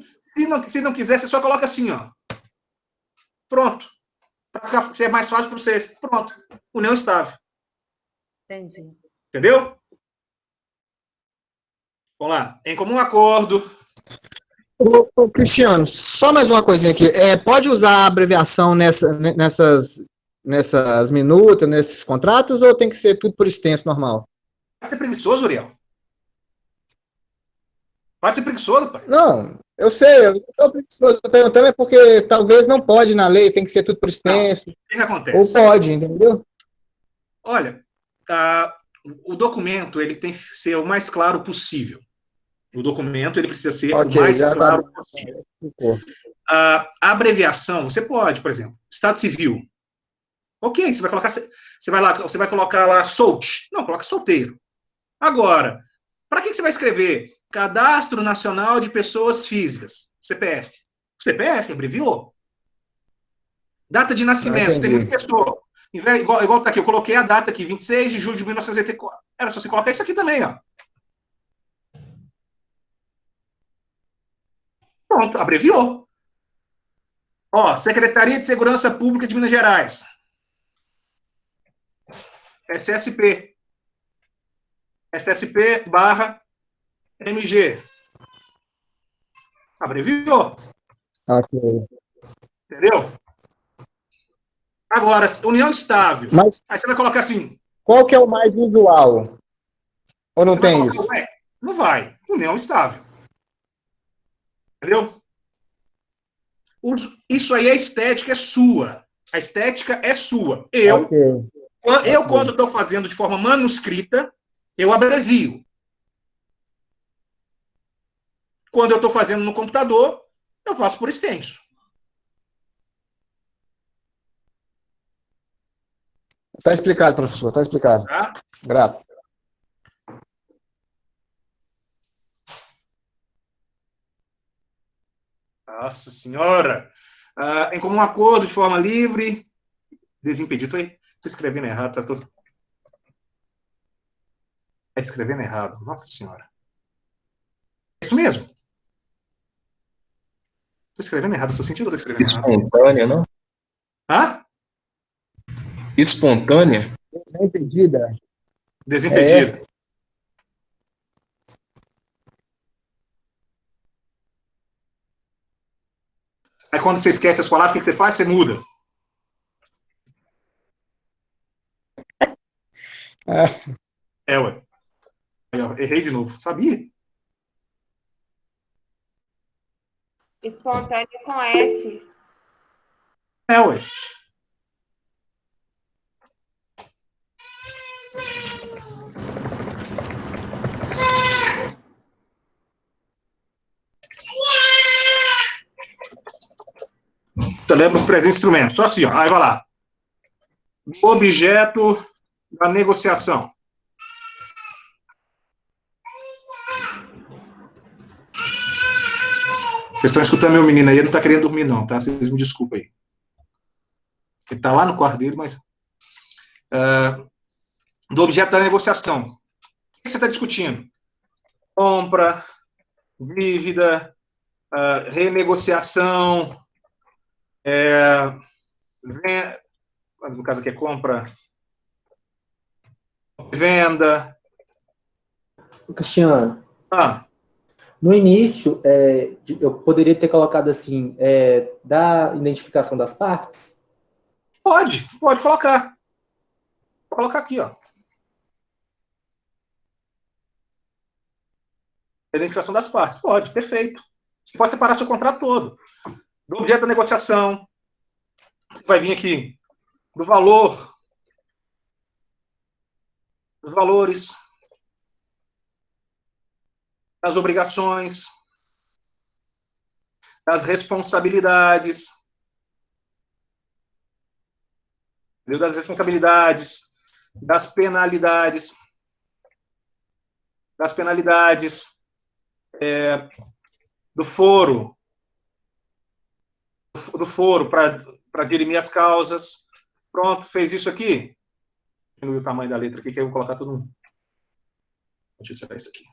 Se não quiser, você só coloca assim, ó. Pronto. Para ser mais fácil para você. Pronto. União estável. Entendi. Entendeu? Vamos lá. Em comum acordo. Ô, Cristiano, só mais uma coisinha aqui. Pode usar a abreviação nessas minutas, nesses contratos, ou tem que ser tudo por extenso, normal? Vai ser preguiçoso, Uriel? Vai ser preguiçoso, pai? Não, eu sei, eu estou preguiçoso. Estou perguntando é porque talvez não pode na lei, tem que ser tudo por extenso. Não. O que acontece? Ou pode, entendeu? Olha, o documento ele tem que ser o mais claro possível. O documento ele precisa ser o mais claro possível. A abreviação, você pode, por exemplo, Estado Civil. Ok, você vai colocar lá solte. Não, coloca solteiro. Agora, para que você vai escrever Cadastro Nacional de Pessoas Físicas, CPF? O CPF abreviou. Data de nascimento, tem muita pessoa. Igual tá aqui, eu coloquei a data aqui, 26 de julho de 1984. Era só você colocar isso aqui também, ó. Pronto, abreviou. Ó, Secretaria de Segurança Pública de Minas Gerais. SSP. SSP/MG. Abreviou. Ok. Entendeu? Agora, união estável. Mas aí você vai colocar assim. Qual que é o mais usual? Ou não tem isso? Não vai. União estável. Entendeu? Isso aí, a estética é sua. A estética é sua. Quando estou fazendo de forma manuscrita, eu abrevio. Quando eu estou fazendo no computador, eu faço por extenso. Está explicado, professor. Está explicado. Tá? Grato. Nossa Senhora! Em comum acordo, de forma livre, desimpedido. Estou escrevendo errado, tá tudo. Escrevendo errado. Nossa Senhora. É isso mesmo. Estou escrevendo errado, estou sentindo que estou escrevendo errado. Espontânea, não? Hã? Espontânea? Desimpedida. Desimpedida. Aí quando você esquece as palavras, o que você faz? Você muda. Ué. Aí, ó, errei de novo. Sabia? Espontâneo com S. Ué. Então, lembra o presente instrumento. Só assim, ó. Aí vai lá. O objeto da negociação. Vocês estão escutando meu menino aí, ele não está querendo dormir não, tá? Vocês me desculpem aí. Ele está lá no quarto dele, mas... do objeto da negociação. O que você está discutindo? Compra, dívida, renegociação, no caso aqui é compra, venda. Cristiano, Ah, no início, eu poderia ter colocado assim, da identificação das partes? pode colocar. Vou colocar aqui, ó. Identificação das partes. Pode, perfeito. Você pode separar seu contrato todo. Do objeto da negociação. Vai vir aqui. Do valor. Dos valores. Das obrigações. Das responsabilidades. Das responsabilidades. Das penalidades. Das penalidades. Do foro para dirimir as causas. Pronto, fez isso aqui. Diminui o tamanho da letra aqui, que eu vou colocar tudo no... Deixa eu tirar isso aqui.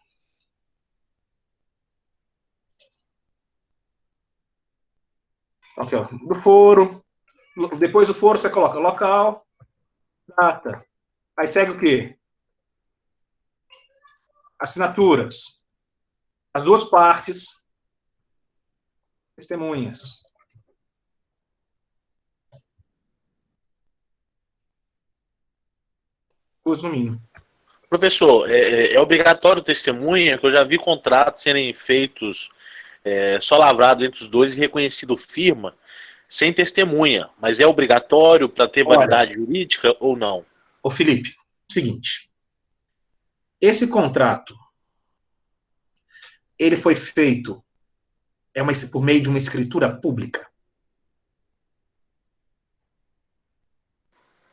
Aqui, ó. Do foro. Depois do foro, você coloca local, data. Aí segue o quê? Assinaturas. As duas partes, testemunhas. Duas no mínimo. Professor, é obrigatório testemunha, que eu já vi contratos serem feitos só lavrado entre os dois e reconhecido firma, sem testemunha. Mas é obrigatório para ter validade jurídica ou não? Ô Felipe, seguinte. Esse contrato, ele foi feito por meio de uma escritura pública?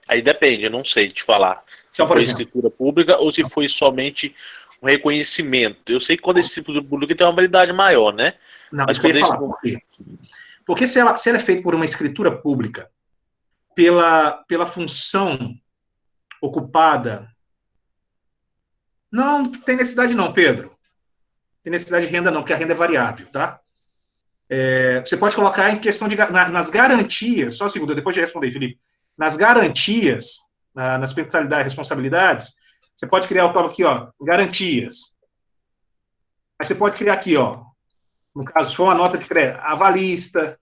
Aí depende, eu não sei te falar. Se Então, por foi exemplo, escritura pública ou se foi somente um reconhecimento. Eu sei que quando esse tipo de público tem uma validade maior, né? não, Mas isso que eu ia quando falar. Por quê? Porque se ela é feita por uma escritura pública, pela função ocupada, não tem necessidade não, Pedro. Tem necessidade de renda não, porque a renda é variável, tá? Você pode colocar em questão nas garantias, só um segundo, depois de responder, Felipe. Nas garantias, nas penalidades e responsabilidades, você pode criar o tópico aqui, ó, garantias. Aí você pode criar aqui, ó, no caso, se for uma nota de crédito, avalista,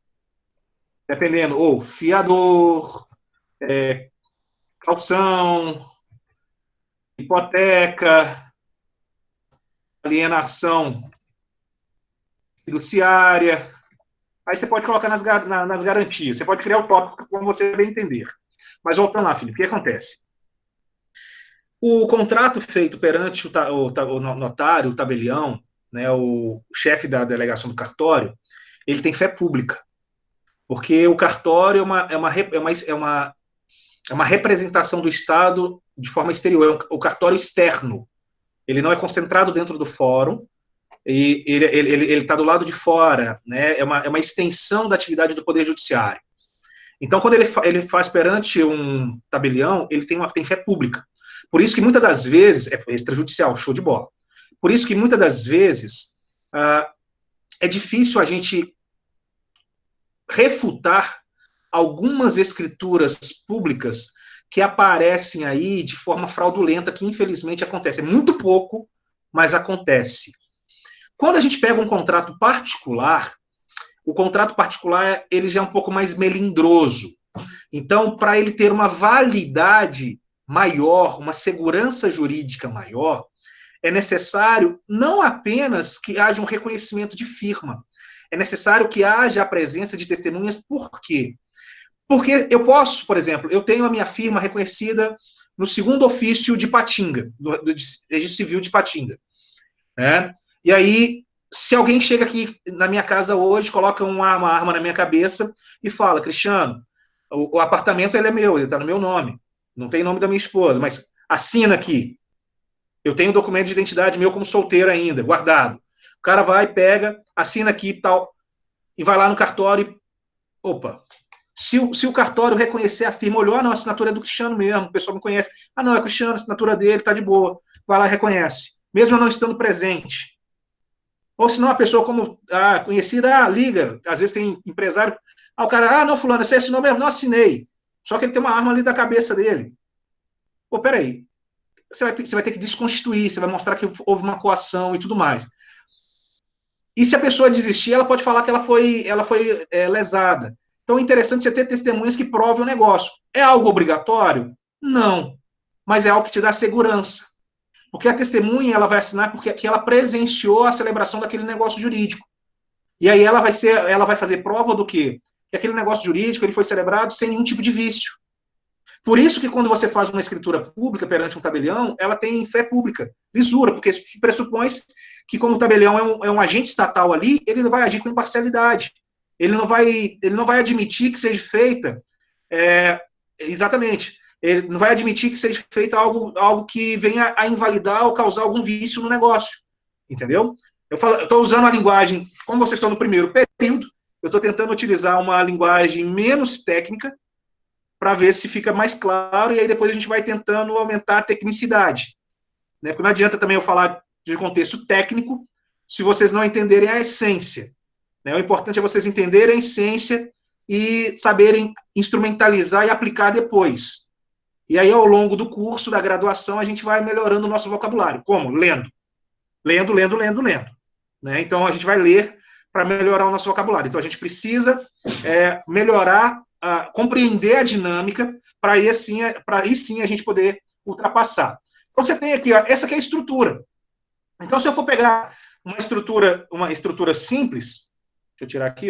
dependendo, ou fiador, calção, hipoteca, alienação fiduciária. Aí você pode colocar nas garantias. Você pode criar o tópico como você bem entender. Mas voltando lá, Felipe, o que acontece? O contrato feito perante o notário, o tabelião, né, o chefe da delegação do cartório, ele tem fé pública. Porque o cartório é uma representação do Estado de forma exterior, é o cartório externo. Ele não é concentrado dentro do fórum, e ele está do lado de fora, né? É uma extensão da atividade do Poder Judiciário. Então, quando ele faz perante um tabelião, ele tem fé pública. Por isso que muitas das vezes, é extrajudicial, show de bola. Por isso que muitas das vezes é difícil a gente refutar algumas escrituras públicas que aparecem aí de forma fraudulenta, que infelizmente acontece. É muito pouco, mas acontece. Quando a gente pega um contrato particular, o contrato particular ele já é um pouco mais melindroso. Então, para ele ter uma validade maior, uma segurança jurídica maior, é necessário não apenas que haja um reconhecimento de firma, é necessário que haja a presença de testemunhas. Por quê? Porque eu posso, por exemplo, eu tenho a minha firma reconhecida no segundo ofício de Patinga, do Registro Civil de Patinga, né? E aí, se alguém chega aqui na minha casa hoje, coloca uma arma na minha cabeça e fala, Cristiano, o apartamento ele é meu, ele está no meu nome, não tem nome da minha esposa, mas assina aqui. Eu tenho um documento de identidade meu como solteiro ainda, guardado. O cara vai, pega, assina aqui e tal, e vai lá no cartório e... Opa! Se o cartório reconhecer a firma, olhou, não, a assinatura é do Cristiano mesmo, o pessoal me conhece. Ah, não, é o Cristiano, a assinatura dele, tá de boa. Vai lá e reconhece, mesmo eu não estando presente. Ou senão a pessoa como conhecida, liga, às vezes tem empresário, o cara, não, fulano, você assinou mesmo? Não assinei. Só que ele tem uma arma ali da cabeça dele. Pô, peraí. Você vai ter que desconstituir, você vai mostrar que houve uma coação e tudo mais. E se a pessoa desistir, ela pode falar que ela foi lesada. Então é interessante você ter testemunhas que provem o negócio. É algo obrigatório? Não. Mas é algo que te dá segurança. Porque a testemunha ela vai assinar porque ela presenciou a celebração daquele negócio jurídico. E aí ela vai fazer prova do quê? Que aquele negócio jurídico ele foi celebrado sem nenhum tipo de vício. Por isso que quando você faz uma escritura pública perante um tabelião, ela tem fé pública, lisura, porque pressupõe que como o tabelião é um agente estatal ali, ele vai agir com imparcialidade. Ele não vai admitir que seja feita, exatamente, ele não vai admitir que seja feita algo que venha a invalidar ou causar algum vício no negócio, entendeu? Eu estou usando a linguagem, como vocês estão no primeiro período, eu estou tentando utilizar uma linguagem menos técnica, para ver se fica mais claro, e aí depois a gente vai tentando aumentar a tecnicidade, né? Porque não adianta também eu falar de contexto técnico, se vocês não entenderem a essência. O importante é vocês entenderem a essência e saberem instrumentalizar e aplicar depois. E aí, ao longo do curso, da graduação, a gente vai melhorando o nosso vocabulário. Como? Lendo. Lendo. Né? Então, a gente vai ler para melhorar o nosso vocabulário. Então, a gente precisa melhorar, compreender a dinâmica, para aí sim a gente poder ultrapassar. Então, você tem aqui, essa aqui é a estrutura. Então, se eu for pegar uma estrutura simples, deixa eu tirar aqui,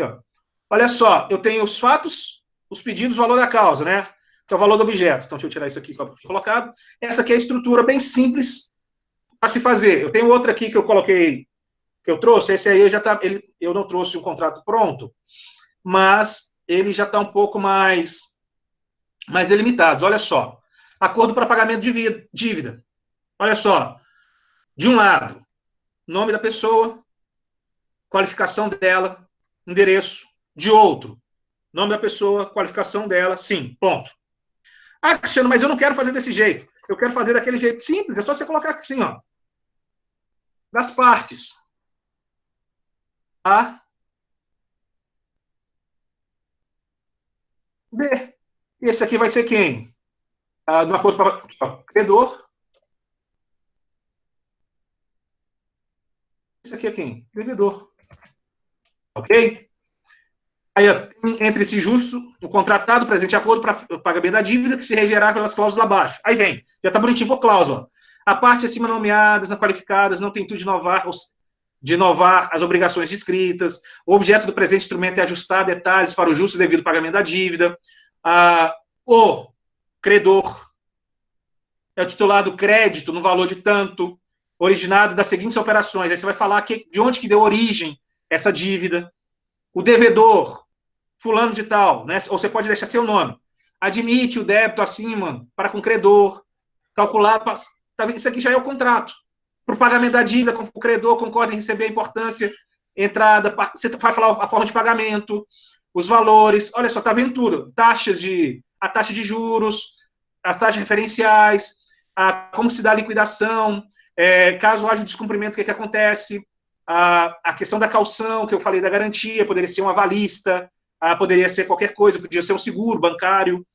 olha só, eu tenho os fatos, os pedidos, o valor da causa, né? Que é o valor do objeto. Então, deixa eu tirar isso aqui colocado. Essa aqui é a estrutura bem simples para se fazer. Eu tenho outra aqui que eu coloquei, que eu trouxe, esse aí eu não trouxe um contrato pronto, mas ele já está um pouco mais delimitado. Olha só, acordo para pagamento de dívida. Olha só, de um lado, nome da pessoa, qualificação dela, endereço. De outro, nome da pessoa, qualificação dela, sim, ponto. Cristiano, mas eu não quero fazer desse jeito. Eu quero fazer daquele jeito simples. É só você colocar assim, das partes. A, B. E esse aqui vai ser quem? No acordo para credor. Esse aqui é quem? Devedor. Ok? Aí, entre-se justo, o contratado, presente acordo para pagamento da dívida, que se regerá pelas cláusulas abaixo. Aí vem, já está bonitinho por cláusula. A parte acima nomeadas, não qualificadas, não tem intuito de inovar as obrigações descritas. O objeto do presente instrumento é ajustar detalhes para o justo e devido pagamento da dívida. O credor é o titular do crédito no valor de tanto, originado das seguintes operações. Aí você vai falar de onde que deu origem essa dívida. O devedor, fulano de tal, né? Ou você pode deixar seu nome. Admite o débito acima para com o credor, calculado. Isso aqui já é o contrato. Para o pagamento da dívida, o credor concorda em receber a importância, entrada, você vai falar a forma de pagamento, os valores, olha só, está vendo tudo, a taxa de juros, as taxas referenciais, como se dá a liquidação, caso haja descumprimento, o que acontece, a questão da caução, que eu falei da garantia, poderia ser um avalista, poderia ser qualquer coisa, podia ser um seguro bancário,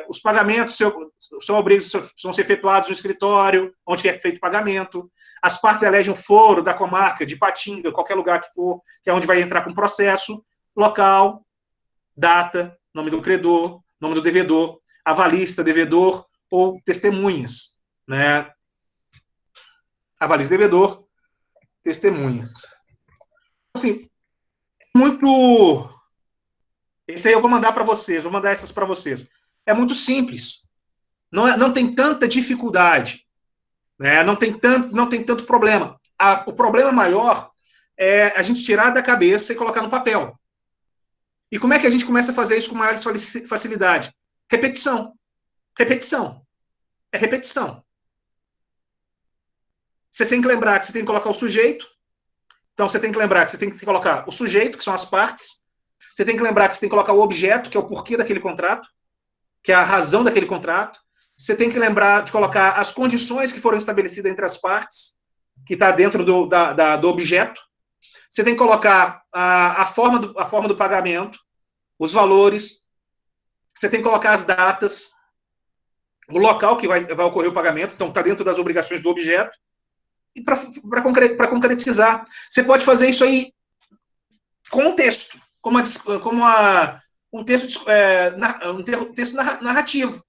os pagamentos são ser efetuados no escritório, onde é feito o pagamento, as partes elegem o foro da comarca, de Patinga, qualquer lugar que for, que é onde vai entrar com o processo, local, data, nome do credor, nome do devedor, avalista, devedor ou testemunhas, né? Avalista, devedor, testemunha. Assim, muito... Esse aí eu vou mandar para vocês, vou mandar essas para vocês. É muito simples. Não tem tanta dificuldade, né? Não tem tanto problema. O problema maior é a gente tirar da cabeça e colocar no papel. E como é que a gente começa a fazer isso com mais facilidade? Repetição. Repetição. É repetição. Você tem que lembrar que você tem que colocar o sujeito. Então, você tem que lembrar que você tem que colocar o sujeito, que são as partes. Você tem que lembrar que você tem que colocar o objeto, que é o porquê daquele contrato, que é a razão daquele contrato. Você tem que lembrar de colocar as condições que foram estabelecidas entre as partes, que está dentro do objeto. Você tem que colocar a forma do pagamento, os valores. Você tem que colocar as datas, o local que vai ocorrer o pagamento, então está dentro das obrigações do objeto. E para concretizar, você pode fazer isso aí com um texto, um texto narrativo.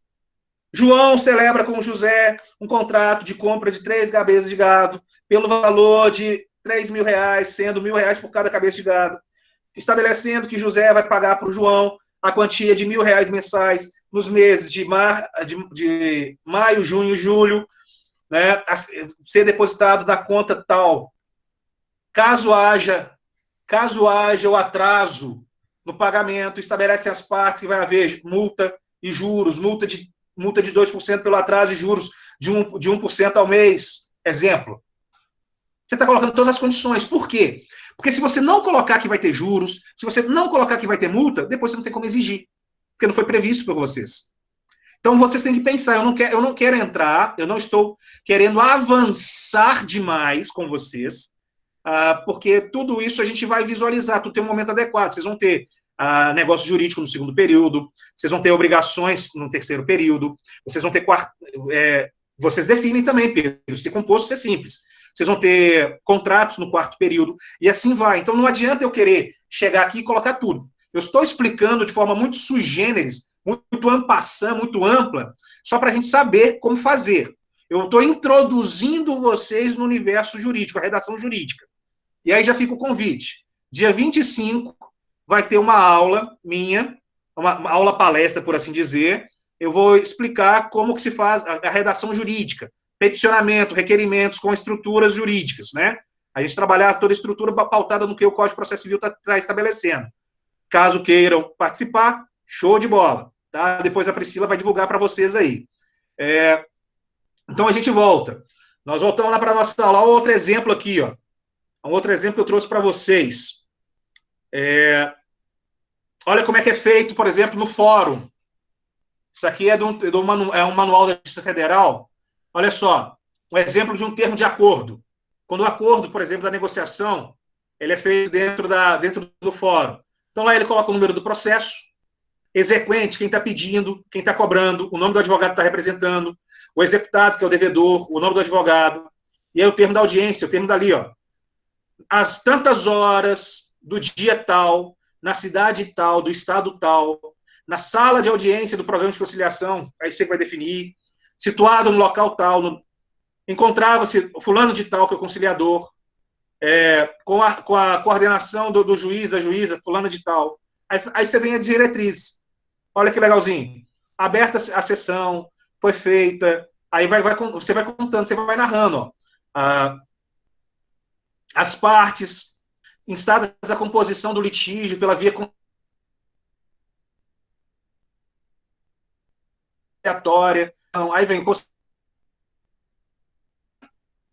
João celebra com José um contrato de compra de 3 cabeças de gado pelo valor de R$3.000, sendo R$1.000 por cada cabeça de gado, estabelecendo que José vai pagar para o João a quantia de R$1.000 mensais nos meses de maio, junho e julho, né, ser depositado na conta tal. Caso haja o atraso no pagamento, estabelece as partes que vai haver multa e juros, multa de 2% pelo atraso e juros de 1% ao mês. Exemplo. Você está colocando todas as condições. Por quê? Porque se você não colocar que vai ter juros, se você não colocar que vai ter multa, depois você não tem como exigir. Porque não foi previsto por vocês. Então, vocês têm que pensar, eu não quero entrar, eu não estou querendo avançar demais com vocês, porque tudo isso a gente vai visualizar, tudo tem um momento adequado. Vocês vão ter negócio jurídico no segundo período, vocês vão ter obrigações no terceiro período, vocês vão ter vocês definem também, Pedro, se composto, ser simples. Vocês vão ter contratos no quarto período, e assim vai. Então, não adianta eu querer chegar aqui e colocar tudo. Eu estou explicando de forma muito sui generis, muito ampassã, muito ampla, só para a gente saber como fazer. Eu estou introduzindo vocês no universo jurídico, a redação jurídica. E aí já fica o convite. Dia 25 vai ter uma aula minha, uma aula palestra, por assim dizer. Eu vou explicar como que se faz a redação jurídica, peticionamento, requerimentos com estruturas jurídicas, né? A gente trabalhar toda a estrutura pautada no que o Código de Processo Civil está estabelecendo. Caso queiram participar, show de bola. Tá? Depois a Priscila vai divulgar para vocês aí. Então a gente volta. Nós voltamos lá para a nossa aula. Outro exemplo aqui, ó. Um outro exemplo que eu trouxe para vocês. Olha como é que é feito, por exemplo, no fórum. Isso aqui é um manual da Justiça Federal. Olha só, um exemplo de um termo de acordo. Quando o acordo, por exemplo, da negociação, ele é feito dentro do fórum. Então lá ele coloca o número do processo, exequente, quem está pedindo, quem está cobrando, o nome do advogado que está representando, o executado, que é o devedor, o nome do advogado, e aí o termo da audiência, o termo dali, ó. Às tantas horas do dia tal, na cidade tal, do estado tal, na sala de audiência do programa de conciliação, aí você vai definir, situado no local tal, encontrava-se fulano de tal, que é o conciliador, com a coordenação do juiz, da juíza, fulano de tal. Aí você vem a diretriz. Olha que legalzinho. Aberta a sessão, foi feita, aí você vai contando, você vai narrando, ó. As partes, instadas a composição do litígio pela via conciliatória. Então, aí vem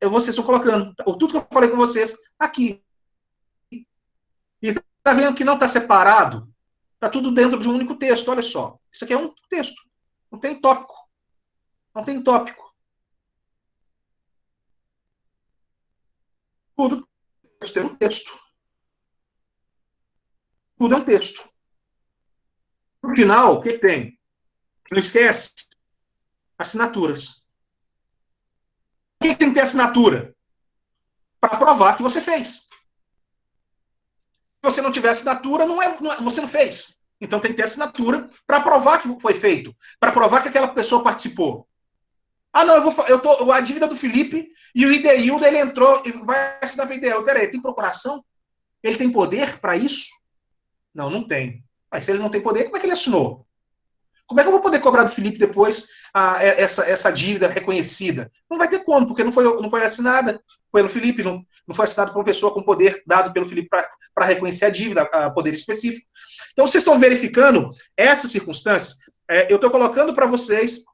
vocês estão colocando tudo que eu falei com vocês aqui. E tá vendo que não está separado? Está tudo dentro de um único texto, olha só. Isso aqui é um texto. Não tem tópico. Não tem tópico. Tudo tem um texto. Tudo é um texto. No final, o que tem? Não esquece. Assinaturas. Por que tem que ter assinatura? Para provar que você fez. Se você não tiver assinatura, você não fez. Então tem que ter assinatura para provar que foi feito. Para provar que aquela pessoa participou. Ah, não, a dívida do Felipe e o IDIUDA, ele entrou e vai assinar para o IDIUDA. Peraí, tem procuração? Ele tem poder para isso? Não, não tem. Mas se ele não tem poder, como é que ele assinou? Como é que eu vou poder cobrar do Felipe depois essa dívida reconhecida? Não vai ter como, porque não foi assinada pelo Felipe, não foi assinado por uma pessoa com poder dado pelo Felipe para reconhecer a dívida, a poder específico. Então, vocês estão verificando essas circunstâncias. Eu estou colocando para vocês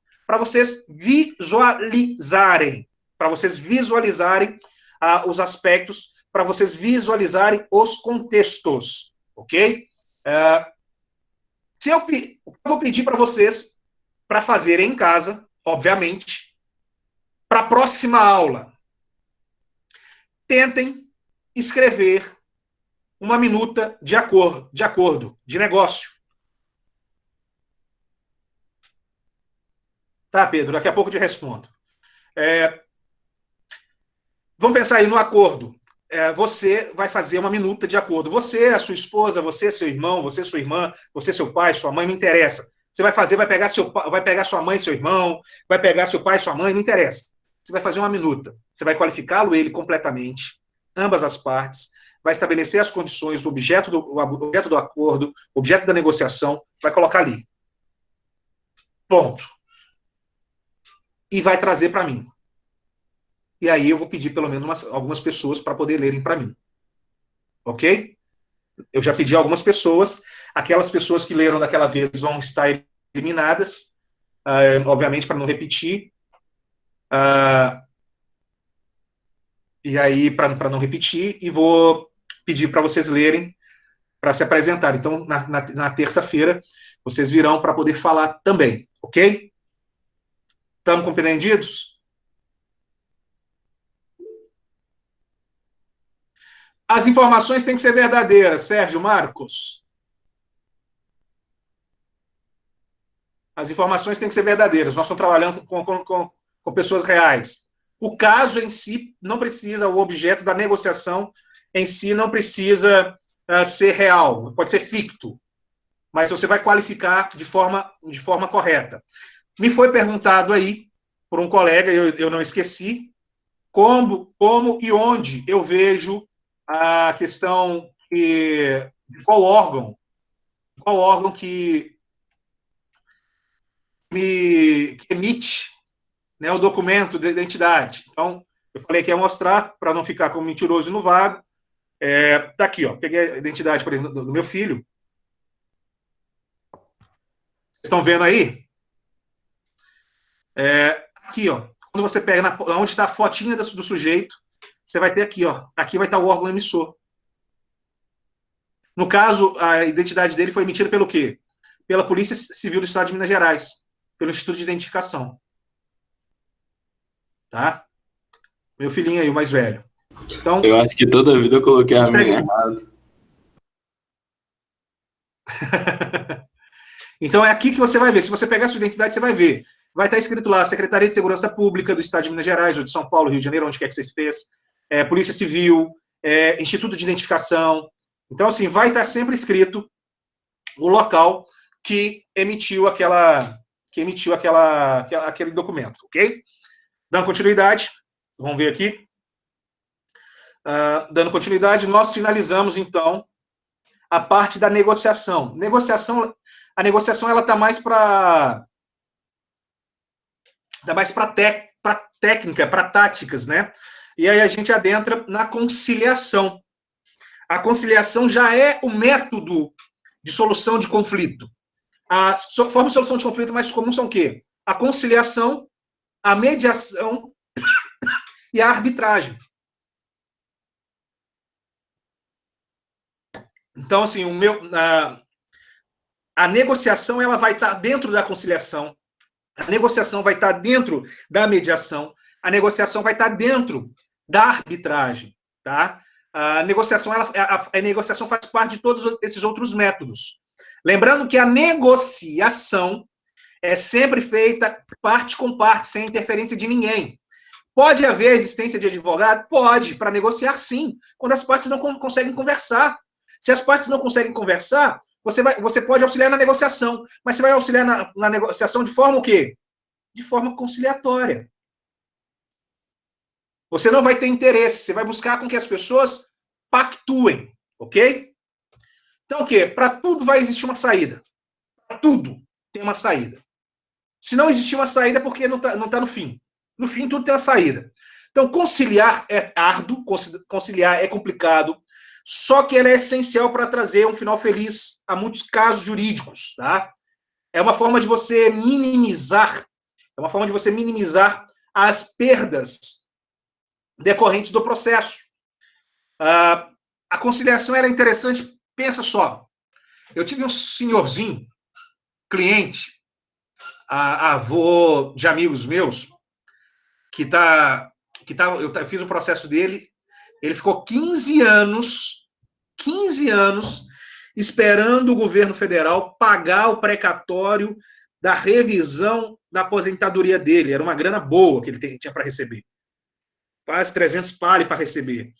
visualizarem, os aspectos, para vocês visualizarem os contextos, ok? Eu vou pedir para vocês para fazerem em casa, obviamente, para a próxima aula. Tentem escrever uma minuta de acordo, de negócio. Tá, Pedro? Daqui a pouco eu te respondo. Vamos pensar aí no acordo. Você vai fazer uma minuta de acordo. Você, a sua esposa, você, seu irmão, você, sua irmã, você, seu pai, sua mãe, não interessa. Você vai fazer, vai pegar sua mãe, seu irmão, vai pegar seu pai, sua mãe, não interessa. Você vai fazer uma minuta. Você vai qualificá-lo ele completamente, ambas as partes, vai estabelecer as condições, o objeto do acordo, o objeto da negociação, vai colocar ali. Ponto. E vai trazer para mim. E aí eu vou pedir pelo menos algumas pessoas para poder lerem para mim. Ok? Eu já pedi a algumas pessoas. Aquelas pessoas que leram daquela vez vão estar eliminadas, obviamente, para não repetir. E aí, para não repetir, e vou pedir para vocês lerem, para se apresentar. Então, na terça-feira, vocês virão para poder falar também. Ok? Estamos compreendidos? As informações têm que ser verdadeiras, Sérgio Marcos. As informações têm que ser verdadeiras. Nós estamos trabalhando com pessoas reais. O caso em si não precisa, o objeto da negociação em si não precisa ser real, pode ser ficto. Mas você vai qualificar de forma correta. Me foi perguntado aí, por um colega, eu não esqueci, como e onde eu vejo a questão de qual órgão que emite, né, o documento de identidade. Então, eu falei que ia mostrar, para não ficar como mentiroso e no vago. Tá aqui, ó, peguei a identidade, por exemplo, do meu filho. Vocês estão vendo aí? Aqui, ó, quando você pega onde está a fotinha do sujeito, você vai ter aqui, ó, aqui vai estar o órgão emissor. No caso, a identidade dele foi emitida pelo quê? Pela Polícia Civil do Estado de Minas Gerais, pelo Instituto de Identificação. Tá? Meu filhinho aí, o mais velho. Então, eu acho que toda vida eu coloquei a minha errado. Então, é aqui que você vai ver. Se você pegar a sua identidade, você vai ver. Vai estar escrito lá, Secretaria de Segurança Pública do Estado de Minas Gerais, ou de São Paulo, Rio de Janeiro, onde quer que você fez, Polícia Civil, Instituto de Identificação. Então, assim, vai estar sempre escrito o local que emitiu aquele documento, ok? Dando continuidade, vamos ver aqui. Dando continuidade, nós finalizamos, então, a parte da negociação. A negociação ela está mais para técnica, para táticas, né? E aí a gente adentra na conciliação. A conciliação já é o método de solução de conflito. As formas de solução de conflito mais comuns são o quê? A conciliação, a mediação e a arbitragem. Então, assim, a negociação ela vai estar dentro da conciliação, a negociação vai estar dentro da mediação, a negociação vai estar dentro da arbitragem, tá? A negociação, a negociação faz parte de todos esses outros métodos. Lembrando que a negociação é sempre feita parte com parte, sem interferência de ninguém. Pode haver a existência de advogado? Pode, para negociar sim, quando as partes não conseguem conversar. Se as partes não conseguem conversar, você pode auxiliar na negociação, mas você vai auxiliar na negociação de forma o quê? De forma conciliatória. Você não vai ter interesse, você vai buscar com que as pessoas pactuem, ok? Então o quê? Para tudo vai existir uma saída. Para tudo tem uma saída. Se não existir uma saída, é porque não tá no fim. No fim, tudo tem uma saída. Então, conciliar é árduo, conciliar é complicado, só que ela é essencial para trazer um final feliz a muitos casos jurídicos, tá? É uma forma de você minimizar as perdas decorrentes do processo. A conciliação ela é interessante. Pensa só, eu tive um senhorzinho, cliente, avô de amigos meus, eu fiz o processo dele, ele ficou 15 anos esperando o governo federal pagar o precatório da revisão da aposentadoria dele. Era uma grana boa que ele tinha para receber. Quase 300 pali para receber.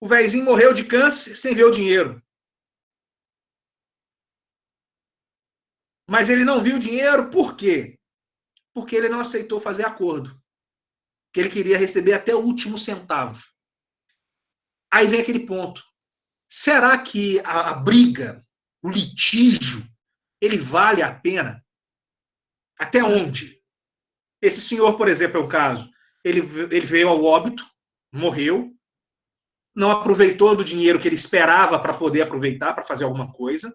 O velhinho morreu de câncer sem ver o dinheiro. Mas ele não viu o dinheiro, por quê? Porque ele não aceitou fazer acordo. Que ele queria receber até o último centavo. Aí vem aquele ponto. Será que a briga, o litígio, ele vale a pena? Até onde? Esse senhor, por exemplo, é o caso. Ele veio ao óbito, morreu, não aproveitou do dinheiro que ele esperava para poder aproveitar, para fazer alguma coisa,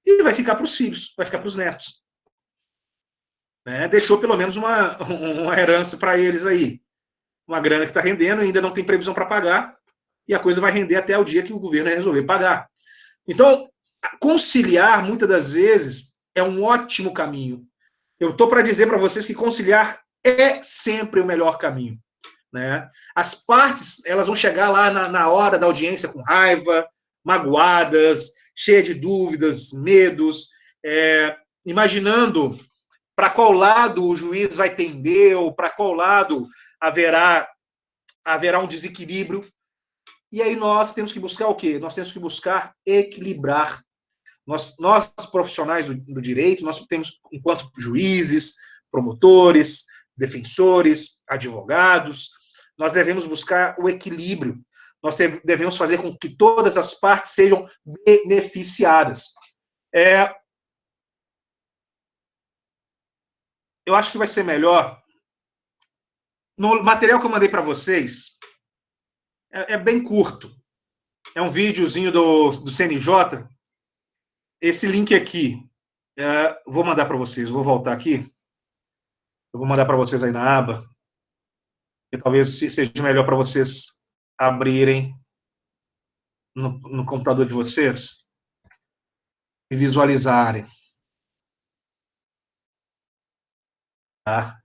e vai ficar para os filhos, vai ficar para os netos. Né? Deixou pelo menos uma herança para eles aí. Uma grana que está rendendo, ainda não tem previsão para pagar, e a coisa vai render até o dia que o governo resolver pagar. Então, conciliar, muitas das vezes, é um ótimo caminho. Eu estou para dizer para vocês que conciliar é sempre o melhor caminho. Né? As partes elas vão chegar lá na hora da audiência com raiva, magoadas, cheias de dúvidas, medos, imaginando para qual lado o juiz vai tender ou para qual lado haverá um desequilíbrio. E aí nós temos que buscar o quê? Nós temos que buscar equilibrar. Nós profissionais do direito, nós temos, enquanto juízes, promotores, defensores, advogados, nós devemos buscar o equilíbrio. Nós devemos fazer com que todas as partes sejam beneficiadas. Eu acho que vai ser melhor. No material que eu mandei para vocês, é bem curto. É um videozinho do CNJ. Esse link aqui, vou mandar para vocês. Vou voltar aqui. Eu vou mandar para vocês aí na aba. E talvez seja melhor para vocês abrirem no computador de vocês e visualizarem. Tá?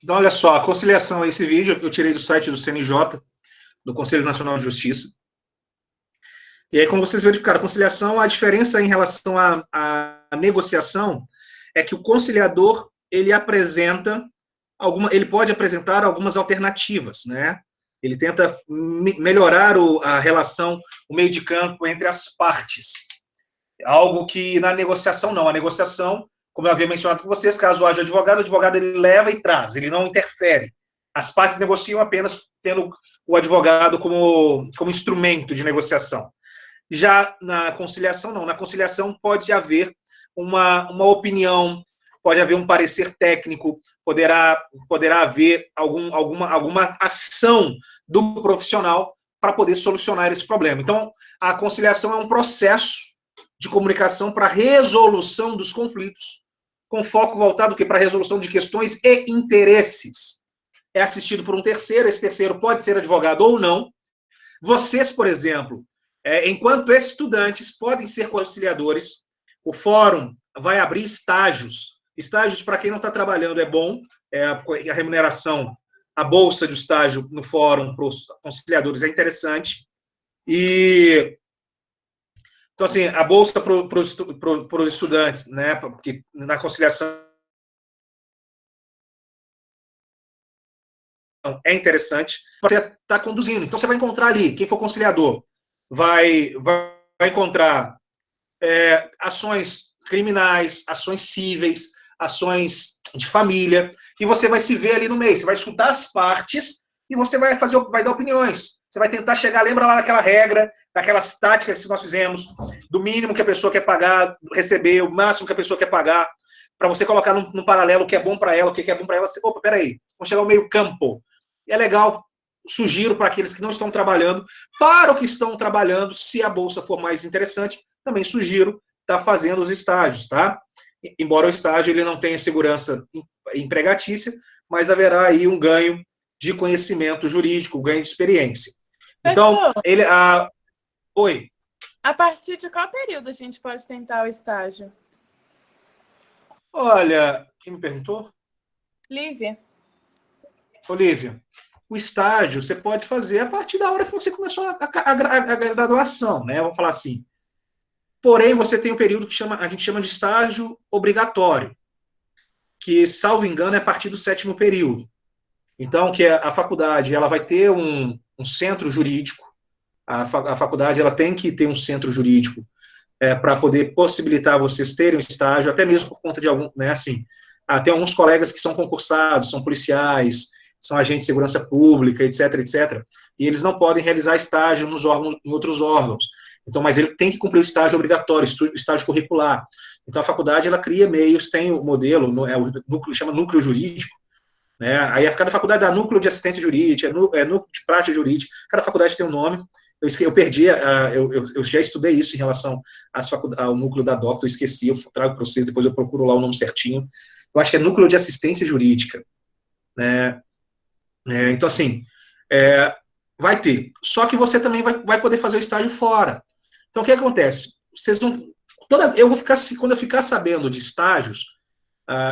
Então, olha só, a conciliação, esse vídeo que eu tirei do site do CNJ, do Conselho Nacional de Justiça. E aí, como vocês verificaram, a conciliação, a diferença em relação à negociação é que o conciliador, ele pode apresentar algumas alternativas, né? Ele tenta melhorar a relação, o meio de campo entre as partes. Algo que na negociação não. A negociação, como eu havia mencionado com vocês, caso haja advogado, o advogado ele leva e traz, ele não interfere. As partes negociam apenas tendo o advogado como instrumento de negociação. Já na conciliação, não. Na conciliação pode haver uma opinião, pode haver um parecer técnico, poderá haver alguma ação do profissional para poder solucionar esse problema. Então, a conciliação é um processo de comunicação para resolução dos conflitos, com foco voltado para a resolução de questões e interesses. É assistido por um terceiro, esse terceiro pode ser advogado ou não. Vocês, por exemplo, enquanto estudantes, podem ser conciliadores. O fórum vai abrir estágios. Estágios, para quem não está trabalhando, é bom. A remuneração, a bolsa de estágio no fórum para os conciliadores é interessante. Então, assim, a bolsa para os estudantes, né, porque na conciliação é interessante, você está conduzindo. Então, você vai encontrar ali, quem for conciliador, vai encontrar ações criminais, ações cíveis, ações de família, e você vai se ver ali no meio, você vai escutar as partes e você vai dar opiniões. Você vai tentar chegar, lembra lá daquela regra, daquelas táticas que nós fizemos, do mínimo que a pessoa quer pagar, receber, o máximo que a pessoa quer pagar, para você colocar no paralelo o que é bom para ela, o que é bom para ela. Opa, peraí, vamos chegar ao meio campo. E é legal, sugiro para aqueles que não estão trabalhando, para o que estão trabalhando, se a bolsa for mais interessante, também sugiro estar fazendo os estágios, tá? Embora o estágio ele não tenha segurança empregatícia, mas haverá aí um ganho de conhecimento jurídico, um ganho de experiência. Então, Oi. A partir de qual período a gente pode tentar o estágio? Olha, quem me perguntou? Lívia. Olívia, o estágio você pode fazer a partir da hora que você começou a graduação, né? Vamos falar assim. Porém, você tem um período que a gente chama de estágio obrigatório, que, salvo engano, é a partir do 7º período. Então, que a faculdade ela vai ter um centro jurídico. A faculdade ela tem que ter um centro jurídico para poder possibilitar vocês terem um estágio, até mesmo por conta de algum, né, assim, tem alguns colegas que são concursados, são policiais, são agentes de segurança pública, etc, etc, e eles não podem realizar estágio em outros órgãos. Então, mas ele tem que cumprir o estágio obrigatório, o estágio curricular. Então, a faculdade, ela cria meios, tem o modelo, o núcleo, chama núcleo jurídico, né? Aí, cada faculdade dá núcleo de assistência jurídica, núcleo de prática jurídica, cada faculdade tem um nome. Eu perdi, eu já estudei isso em relação ao núcleo da DOCTA, eu esqueci, eu trago para vocês, depois eu procuro lá o nome certinho. Eu acho que é núcleo de assistência jurídica, né? Então, assim, vai ter. Só que você também vai poder fazer o estágio fora. Então, o que acontece? Vocês não... quando eu ficar sabendo de estágios,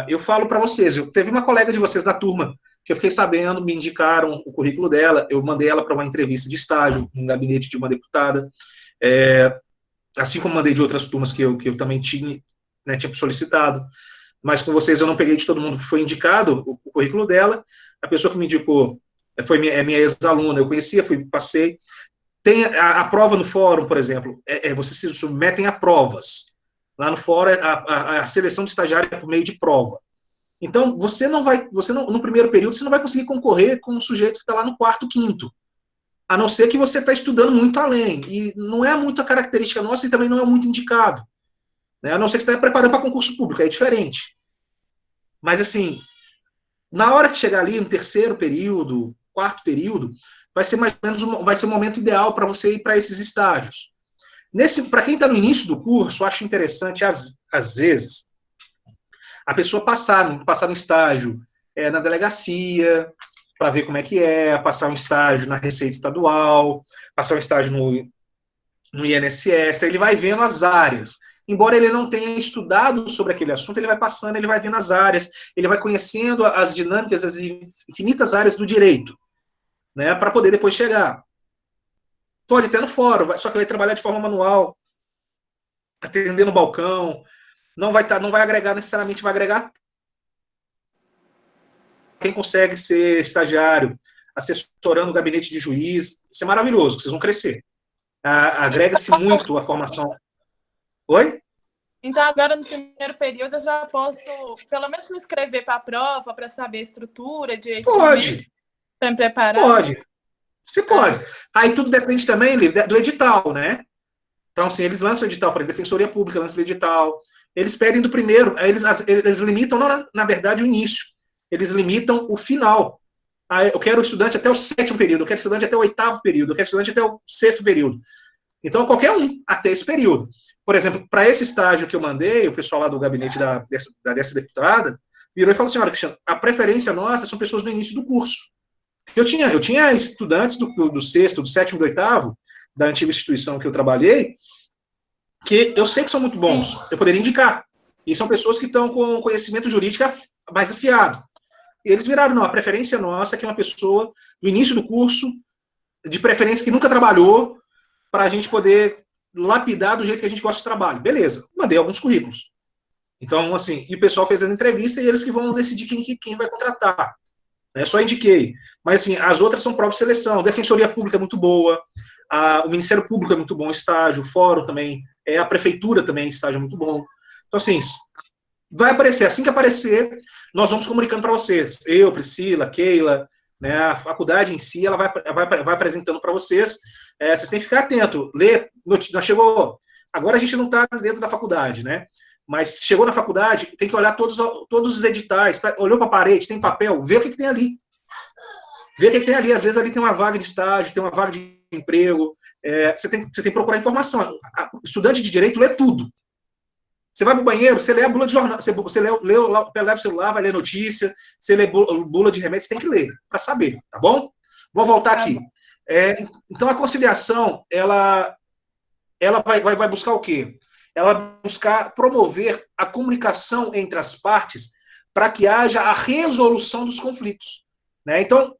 eu falo para vocês. Teve uma colega de vocês da turma que eu fiquei sabendo, me indicaram o currículo dela, eu mandei ela para uma entrevista de estágio no gabinete de uma deputada, assim como mandei de outras turmas que eu também tinha solicitado, mas com vocês eu não peguei de todo mundo que foi indicado o currículo dela. A pessoa que me indicou foi minha ex-aluna, eu conhecia, passei. Tem a prova no fórum, por exemplo, vocês se submetem a provas. Lá no fórum, a seleção de estagiário é por meio de prova. Então, no primeiro período, você não vai conseguir concorrer com um sujeito que está lá no 4º, 5º. A não ser que você está estudando muito além. E não é muita característica nossa e também não é muito indicado. Né? A não ser que você esteja preparando para concurso público, é diferente. Mas, assim, na hora que chegar ali no 3º período, 4º período, vai ser mais ou menos vai ser o momento ideal para você ir para esses estágios. Para quem está no início do curso, eu acho interessante, às vezes, a pessoa passar no estágio na delegacia, para ver como é que passar um estágio na Receita Estadual, passar um estágio no INSS, ele vai vendo as áreas. embora ele não tenha estudado sobre aquele assunto, ele vai passando, ele vai vendo as áreas, ele vai conhecendo as dinâmicas, as infinitas áreas do direito, né, para poder depois chegar. Pode ter no fórum, só que vai trabalhar de forma manual, atendendo no balcão, não vai agregar necessariamente, vai agregar quem consegue ser estagiário, assessorando o gabinete de juiz, isso é maravilhoso, vocês vão crescer. Agrega-se muito a formação. Oi? Então, agora, no primeiro período, eu já posso, pelo menos, me inscrever para a prova, para saber a estrutura direitinho. Pode. Para me preparar? Pode. Você pode. Aí tudo depende também, Lívia, do edital, né? Então, assim, eles lançam o edital para a Defensoria Pública, lançam o edital. Eles pedem do primeiro, eles limitam, não, na verdade, o início. Eles limitam o final. Eu quero estudante até o 7º período, eu quero estudante até o 8º período, eu quero estudante até o 6º período. Então, qualquer um até esse período. Por exemplo, para esse estágio que eu mandei, o pessoal lá do gabinete dessa deputada virou e falou assim, olha, Cristiano, a preferência nossa são pessoas do início do curso. Eu tinha estudantes do 6º, do 7º, do 8º, da antiga instituição que eu trabalhei, que eu sei que são muito bons, eu poderia indicar. E são pessoas que estão com conhecimento jurídico mais afiado. E eles viraram, não, a preferência nossa é que uma pessoa do início do curso, de preferência que nunca trabalhou, para a gente poder lapidar do jeito que a gente gosta de trabalho. Beleza, mandei alguns currículos. Então, assim, e o pessoal fez a entrevista e eles que vão decidir quem vai contratar. Só indiquei. Mas, assim, as outras são prova de seleção. Defensoria Pública é muito boa, o Ministério Público é muito bom, estágio, o Fórum também, a Prefeitura também, estágio é muito bom. Então, assim, vai aparecer. Assim que aparecer, nós vamos comunicando para vocês. Eu, Priscila, Keila, né, a faculdade em si, ela vai apresentando para vocês. Vocês têm que ficar atentos. Ler, nós chegou... Agora a gente não está dentro da faculdade, né? Mas chegou na faculdade, tem que olhar todos os editais. Olhou para a parede, tem papel, vê o que tem ali. Vê o que tem ali. Às vezes ali tem uma vaga de estágio, tem uma vaga de emprego. Você tem que procurar informação. O estudante de direito lê tudo. Você vai para o banheiro, você lê a bula de jornal, você leva o celular, vai ler notícia, você lê bula de remédio, você tem que ler, para saber, tá bom? Vou voltar aqui. Então, a conciliação, ela vai buscar o quê? Ela vai buscar promover a comunicação entre as partes para que haja a resolução dos conflitos. Né? Então,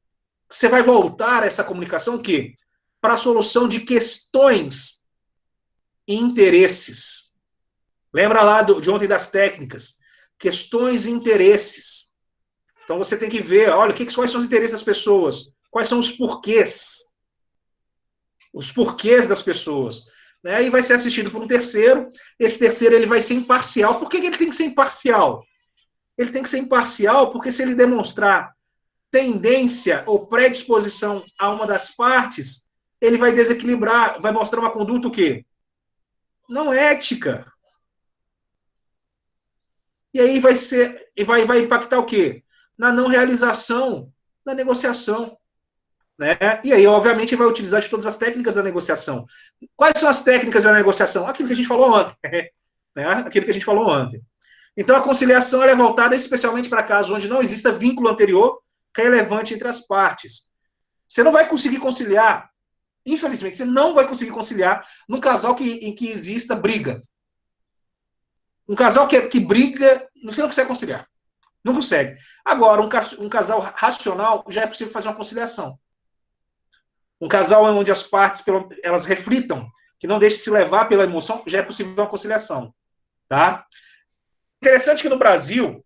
você vai voltar essa comunicação o quê? Para a solução de questões e interesses. Lembra lá de ontem das técnicas? Questões e interesses. Então, você tem que ver, olha, quais são os interesses das pessoas? Quais são os porquês? Os porquês das pessoas. Né? E vai ser assistido por um terceiro. Esse terceiro ele vai ser imparcial. Por que ele tem que ser imparcial? Ele tem que ser imparcial porque se ele demonstrar tendência ou predisposição a uma das partes, ele vai desequilibrar, vai mostrar uma conduta o quê? Não ética. E aí vai impactar o quê? Na não realização da negociação. Né? E aí, obviamente, vai utilizar de todas as técnicas da negociação. Quais são as técnicas da negociação? Aquilo que a gente falou ontem. Né? Aquilo que a gente falou ontem. Então, a conciliação ela é voltada especialmente para casos onde não exista vínculo anterior relevante entre as partes. Você não vai conseguir conciliar, infelizmente, você não vai conseguir conciliar num casal em que exista briga. Um casal que briga, você não consegue conciliar. Não consegue. Agora, um casal racional, já é possível fazer uma conciliação. Um casal onde as partes elas reflitam, que não deixe se levar pela emoção, já é possível uma conciliação. Tá? Interessante que no Brasil,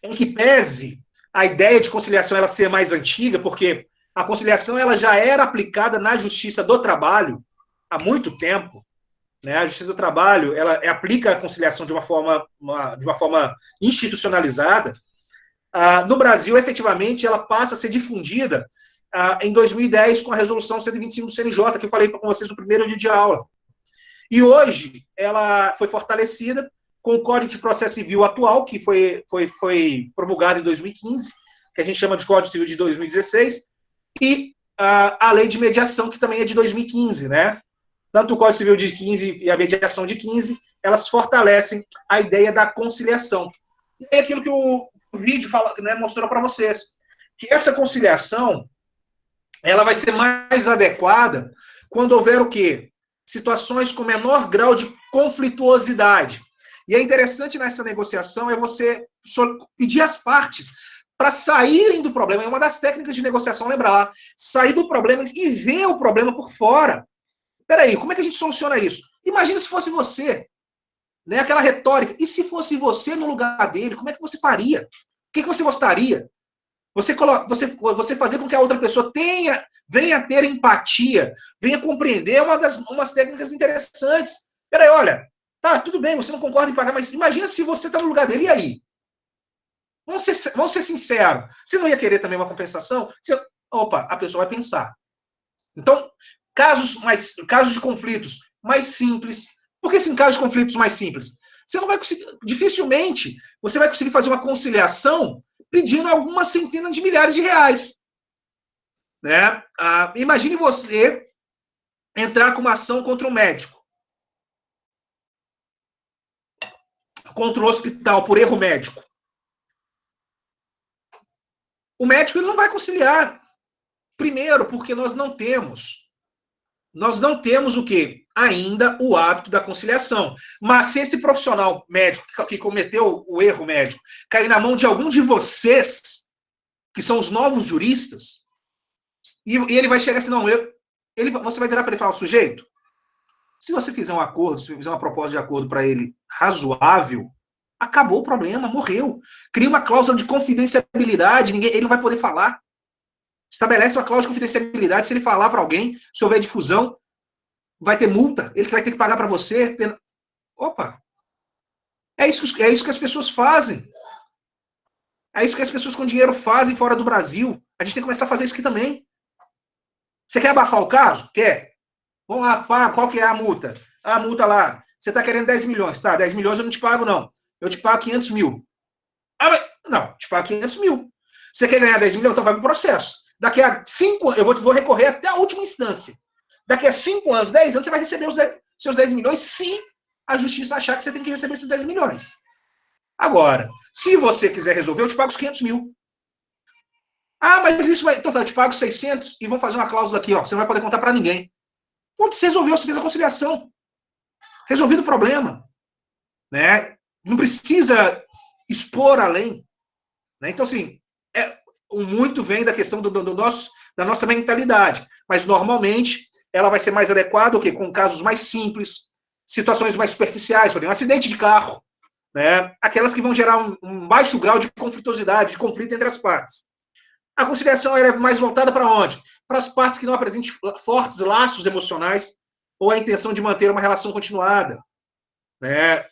em que pese a ideia de conciliação ela ser mais antiga, porque a conciliação ela já era aplicada na Justiça do Trabalho há muito tempo. Né? A Justiça do Trabalho ela aplica a conciliação de uma forma institucionalizada. No Brasil, efetivamente, ela passa a ser difundida em 2010 com a resolução 125 do CNJ, que eu falei com vocês no primeiro dia de aula. E hoje ela foi fortalecida com o Código de Processo Civil atual, que foi promulgado em 2015, que a gente chama de Código Civil de 2016, e a Lei de Mediação, que também é de 2015, né? Tanto o Código Civil de 15 e a mediação de 15, elas fortalecem a ideia da conciliação. E é aquilo que o vídeo mostrou para vocês, que essa conciliação ela vai ser mais adequada quando houver o quê? Situações com menor grau de conflituosidade. E é interessante nessa negociação é você pedir às partes para saírem do problema. É uma das técnicas de negociação, lembra lá. Sair do problema e ver o problema por fora. Peraí, como é que a gente soluciona isso? Imagina se fosse você, né? Aquela retórica. E se fosse você no lugar dele, como é que você faria? O que você gostaria? Você fazer com que a outra pessoa venha a ter empatia, venha compreender, é umas técnicas interessantes. Peraí, olha, tá, tudo bem, você não concorda em pagar, mas imagina se você está no lugar dele, e aí? Vamos ser sinceros. Você não ia querer também uma compensação? Opa, a pessoa vai pensar. Então, casos de conflitos mais simples. Por que em casos de conflitos mais simples? Você não vai conseguir, dificilmente, você vai conseguir fazer uma conciliação pedindo algumas centenas de milhares de reais. Né? Imagine você entrar com uma ação contra um médico, contra o hospital, por erro médico. O médico ele não vai conciliar. Primeiro, porque nós não temos o quê? Ainda o hábito da conciliação. Mas se esse profissional médico que cometeu o erro médico cair na mão de algum de vocês, que são os novos juristas, e ele vai chegar assim, não, você vai virar para ele e falar, sujeito, se você fizer um acordo, se você fizer uma proposta de acordo para ele razoável, acabou o problema, morreu. Cria uma cláusula de confidencialidade, ele não vai poder falar. Estabelece uma cláusula de confidencialidade, se ele falar para alguém, se houver difusão, vai ter multa, ele que vai ter que pagar para você. Opa! É isso que as pessoas fazem. É isso que as pessoas com dinheiro fazem fora do Brasil. A gente tem que começar a fazer isso aqui também. Você quer abafar o caso? Quer? Vamos lá, pá, qual que é a multa? A multa lá, você está querendo 10 milhões. Tá, 10 milhões eu não te pago, não. Eu te pago 500 mil. Não, te pago 500 mil. Você quer ganhar 10 milhões? Então vai pro processo. Daqui a 5 anos, eu vou recorrer até a última instância. Daqui a 5 anos, 10 anos, você vai receber seus 10 milhões se a justiça achar que você tem que receber esses 10 milhões. Agora, se você quiser resolver, eu te pago os 500 mil. Mas isso vai... Então, eu te pago 600 e vamos fazer uma cláusula aqui, ó. Você não vai poder contar para ninguém. Onde você resolveu, você fez a conciliação. Resolvido o problema. Né? Não precisa expor além. Né? Então, assim, muito vem da questão da nossa mentalidade. Mas, normalmente, ela vai ser mais adequada o quê? Com casos mais simples, situações mais superficiais, por exemplo, um acidente de carro, né? Aquelas que vão gerar um baixo grau de conflituosidade, de conflito entre as partes. A conciliação ela é mais voltada para onde? Para as partes que não apresentem fortes laços emocionais ou a intenção de manter uma relação continuada. Né?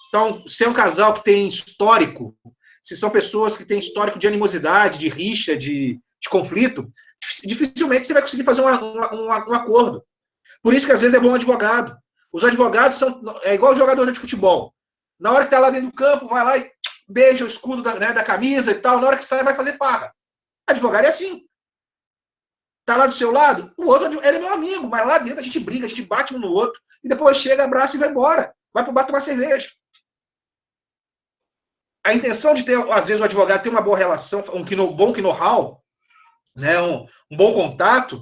Então, se é um casal que tem histórico, se são pessoas que têm histórico de animosidade, de rixa, de conflito, dificilmente você vai conseguir fazer um acordo. Por isso que às vezes é bom advogado. Os advogados é igual o jogador de futebol. Na hora que está lá dentro do campo, vai lá e beija o escudo da camisa e tal. Na hora que sai, vai fazer farra. Advogado é assim. Tá lá do seu lado, o outro ele é meu amigo, mas lá dentro a gente briga, a gente bate um no outro, e depois chega, abraça e vai embora. Vai pro bar tomar cerveja. A intenção de ter, às vezes, o advogado ter uma boa relação, um bom know-how, né, um bom contato,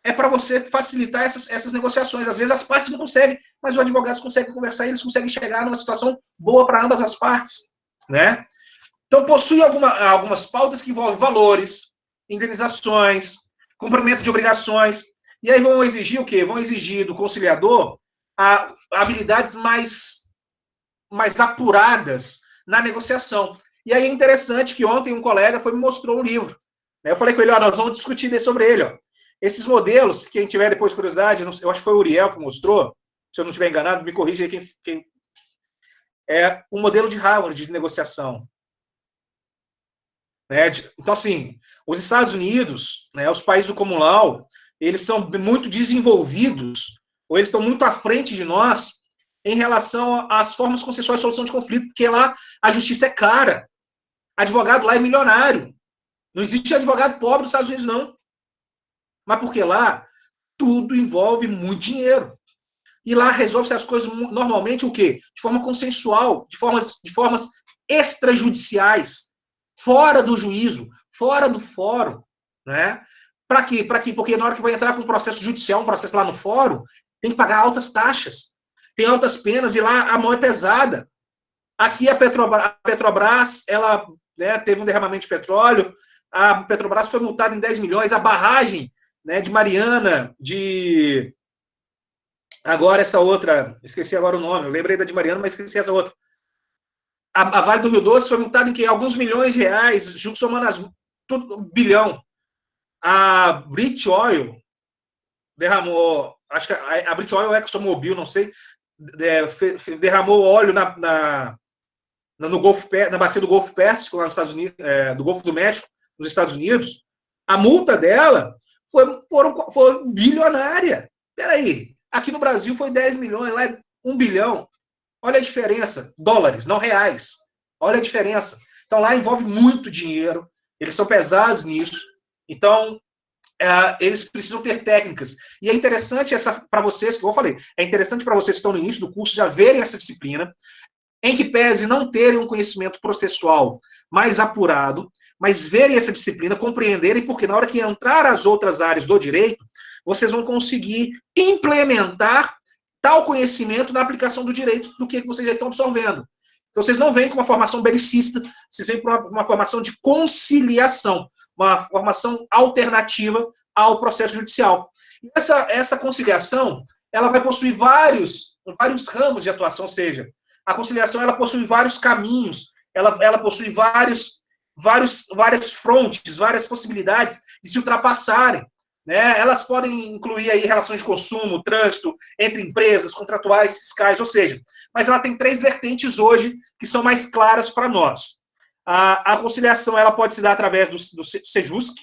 é para você facilitar essas negociações. Às vezes as partes não conseguem, mas os advogados conseguem conversar e eles conseguem chegar numa situação boa para ambas as partes. Né? Então, possui algumas pautas que envolvem valores, indenizações, cumprimento de obrigações, e aí vão exigir o quê? Vão exigir do conciliador habilidades mais apuradas na negociação. E aí é interessante que ontem um colega me mostrou um livro. Eu falei com ele, nós vamos discutir sobre ele. Ó. Esses modelos, quem tiver depois curiosidade, eu acho que foi o Uriel que mostrou, se eu não estiver enganado, me corrija aí quem... É um modelo de Harvard de negociação. Né? Então, assim, os Estados Unidos, né, os países do Common Law, eles são muito desenvolvidos, ou eles estão muito à frente de nós em relação às formas consensuais de solução de conflito, porque lá a justiça é cara. Advogado lá é milionário. Não existe advogado pobre nos Estados Unidos, não. Mas porque lá tudo envolve muito dinheiro. E lá resolve-se as coisas normalmente o quê? De forma consensual, de formas extrajudiciais, fora do juízo, fora do fórum. Né? Para quê? Porque na hora que vai entrar com um processo judicial, um processo lá no fórum, tem que pagar altas taxas. tem altas penas e lá a mão é pesada. Aqui a Petrobras, ela, né, teve um derramamento de petróleo, a Petrobras foi multada em 10 milhões, a barragem, né, de Mariana, agora essa outra, esqueci agora o nome, eu lembrei da de Mariana, mas esqueci essa outra. A Vale do Rio Doce foi multada em que? Alguns milhões de reais, junto somando tudo, 1 bilhão. A British Oil derramou, acho que a British Oil é ExxonMobil, não sei, derramou óleo no Golfo, na bacia do Golfo Pérsico, lá nos Estados Unidos, do Golfo do México, nos Estados Unidos. A multa dela foi bilionária. Peraí, aqui no Brasil foi 10 milhões, lá é 1 bilhão. Olha a diferença. Dólares, não reais. Olha a diferença. Então, lá envolve muito dinheiro. Eles são pesados nisso. Então, eles precisam ter técnicas. E é interessante para vocês, como eu falei, é interessante para vocês que estão no início do curso já verem essa disciplina, em que pese não terem um conhecimento processual mais apurado, mas verem essa disciplina, compreenderem, porque na hora que entrar as outras áreas do direito, vocês vão conseguir implementar tal conhecimento na aplicação do direito do que vocês já estão absorvendo. Então, vocês não vêm com uma formação belicista, vocês vêm com uma formação de conciliação, uma formação alternativa ao processo judicial. E essa conciliação, ela vai possuir vários ramos de atuação, ou seja, a conciliação ela possui vários caminhos, ela possui várias frontes, várias possibilidades de se ultrapassarem. Né? Elas podem incluir aí relações de consumo, trânsito, entre empresas, contratuais, fiscais, ou seja, mas ela tem 3 vertentes hoje que são mais claras para nós. A conciliação ela pode se dar através do SEJUSC,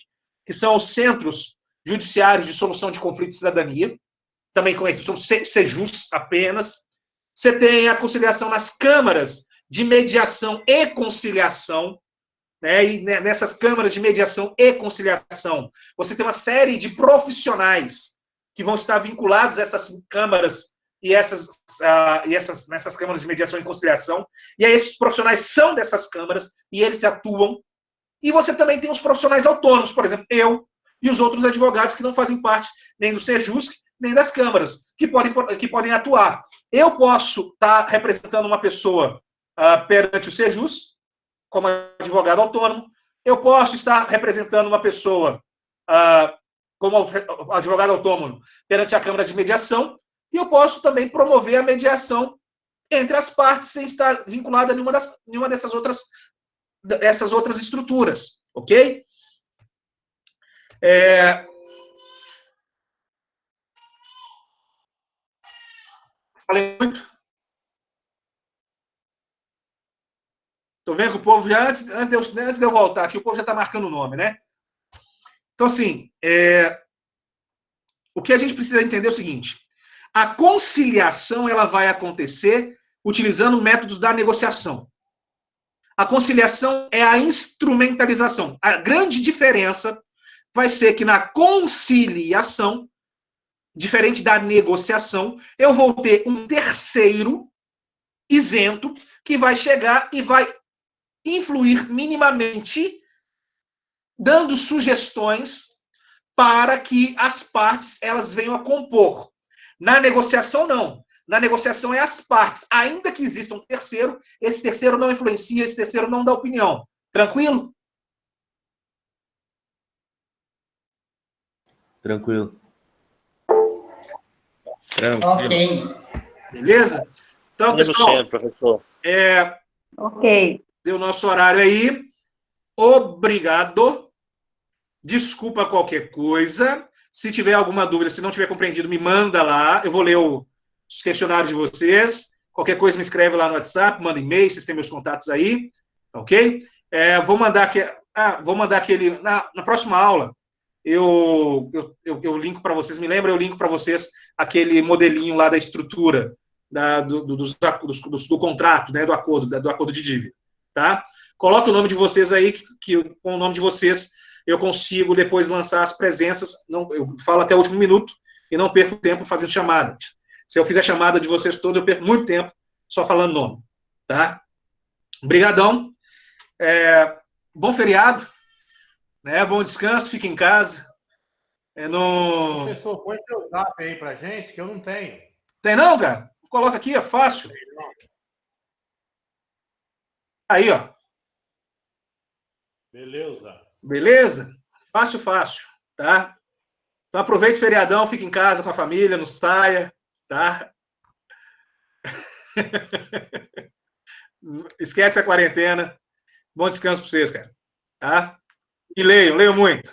que são os Centros Judiciários de Solução de Conflitos de Cidadania, também conhecidos como SEJUS apenas. Você tem a conciliação nas câmaras de mediação e conciliação, né? E nessas câmaras de mediação e conciliação, você tem uma série de profissionais que vão estar vinculados a essas câmaras e nessas câmaras de mediação e conciliação. E aí esses profissionais são dessas câmaras e eles atuam. E você também tem os profissionais autônomos, por exemplo, eu e os outros advogados que não fazem parte nem do SEJUSC, nem das câmaras, que podem atuar. Eu posso estar representando uma pessoa perante o SEJUSC, como advogado autônomo. Eu posso estar representando uma pessoa como advogado autônomo perante a Câmara de Mediação, e eu posso também promover a mediação entre as partes sem estar vinculada a nenhuma dessas outras estruturas, ok? Falei muito? Estou vendo que o povo já, antes de eu voltar aqui, o povo já está marcando o nome, né? Então, assim, o que a gente precisa entender é o seguinte: a conciliação ela vai acontecer utilizando métodos da negociação. A conciliação é a instrumentalização. A grande diferença vai ser que na conciliação, diferente da negociação, eu vou ter um terceiro isento que vai chegar e vai influir minimamente, dando sugestões para que as partes elas venham a compor. Na negociação, não. Na negociação é as partes. Ainda que exista um terceiro, esse terceiro não influencia, esse terceiro não dá opinião. Tranquilo? Tranquilo. Ok. Beleza? Então, pessoal, professor. Ok. Deu nosso horário aí. Obrigado. Desculpa qualquer coisa. Se tiver alguma dúvida, se não tiver compreendido, me manda lá. Eu vou ler os questionários de vocês. Qualquer coisa me escreve lá no WhatsApp, manda e-mail, vocês têm meus contatos aí. Ok? Vou mandar aquele... Na próxima aula, eu linko para vocês. Me lembra, eu linko para vocês aquele modelinho lá da estrutura do contrato, né, do acordo de dívida. Tá? Coloque o nome de vocês aí, que com o nome de vocês eu consigo depois lançar as presenças. Eu falo até o último minuto e não perco tempo fazendo chamada. Se eu fizer chamada de vocês todos, eu perco muito tempo só falando nome. Tá? Obrigadão. Bom feriado. Né? Bom descanso, fique em casa. Professor, põe seu zap aí pra gente, que eu não tenho. Tem não, cara? coloca aqui, é fácil. Aí, ó. Beleza? Fácil, fácil, tá? Então aproveite o feriadão, fique em casa com a família, não saia, tá? Esquece a quarentena. Bom descanso para vocês, cara. Tá? E leiam muito.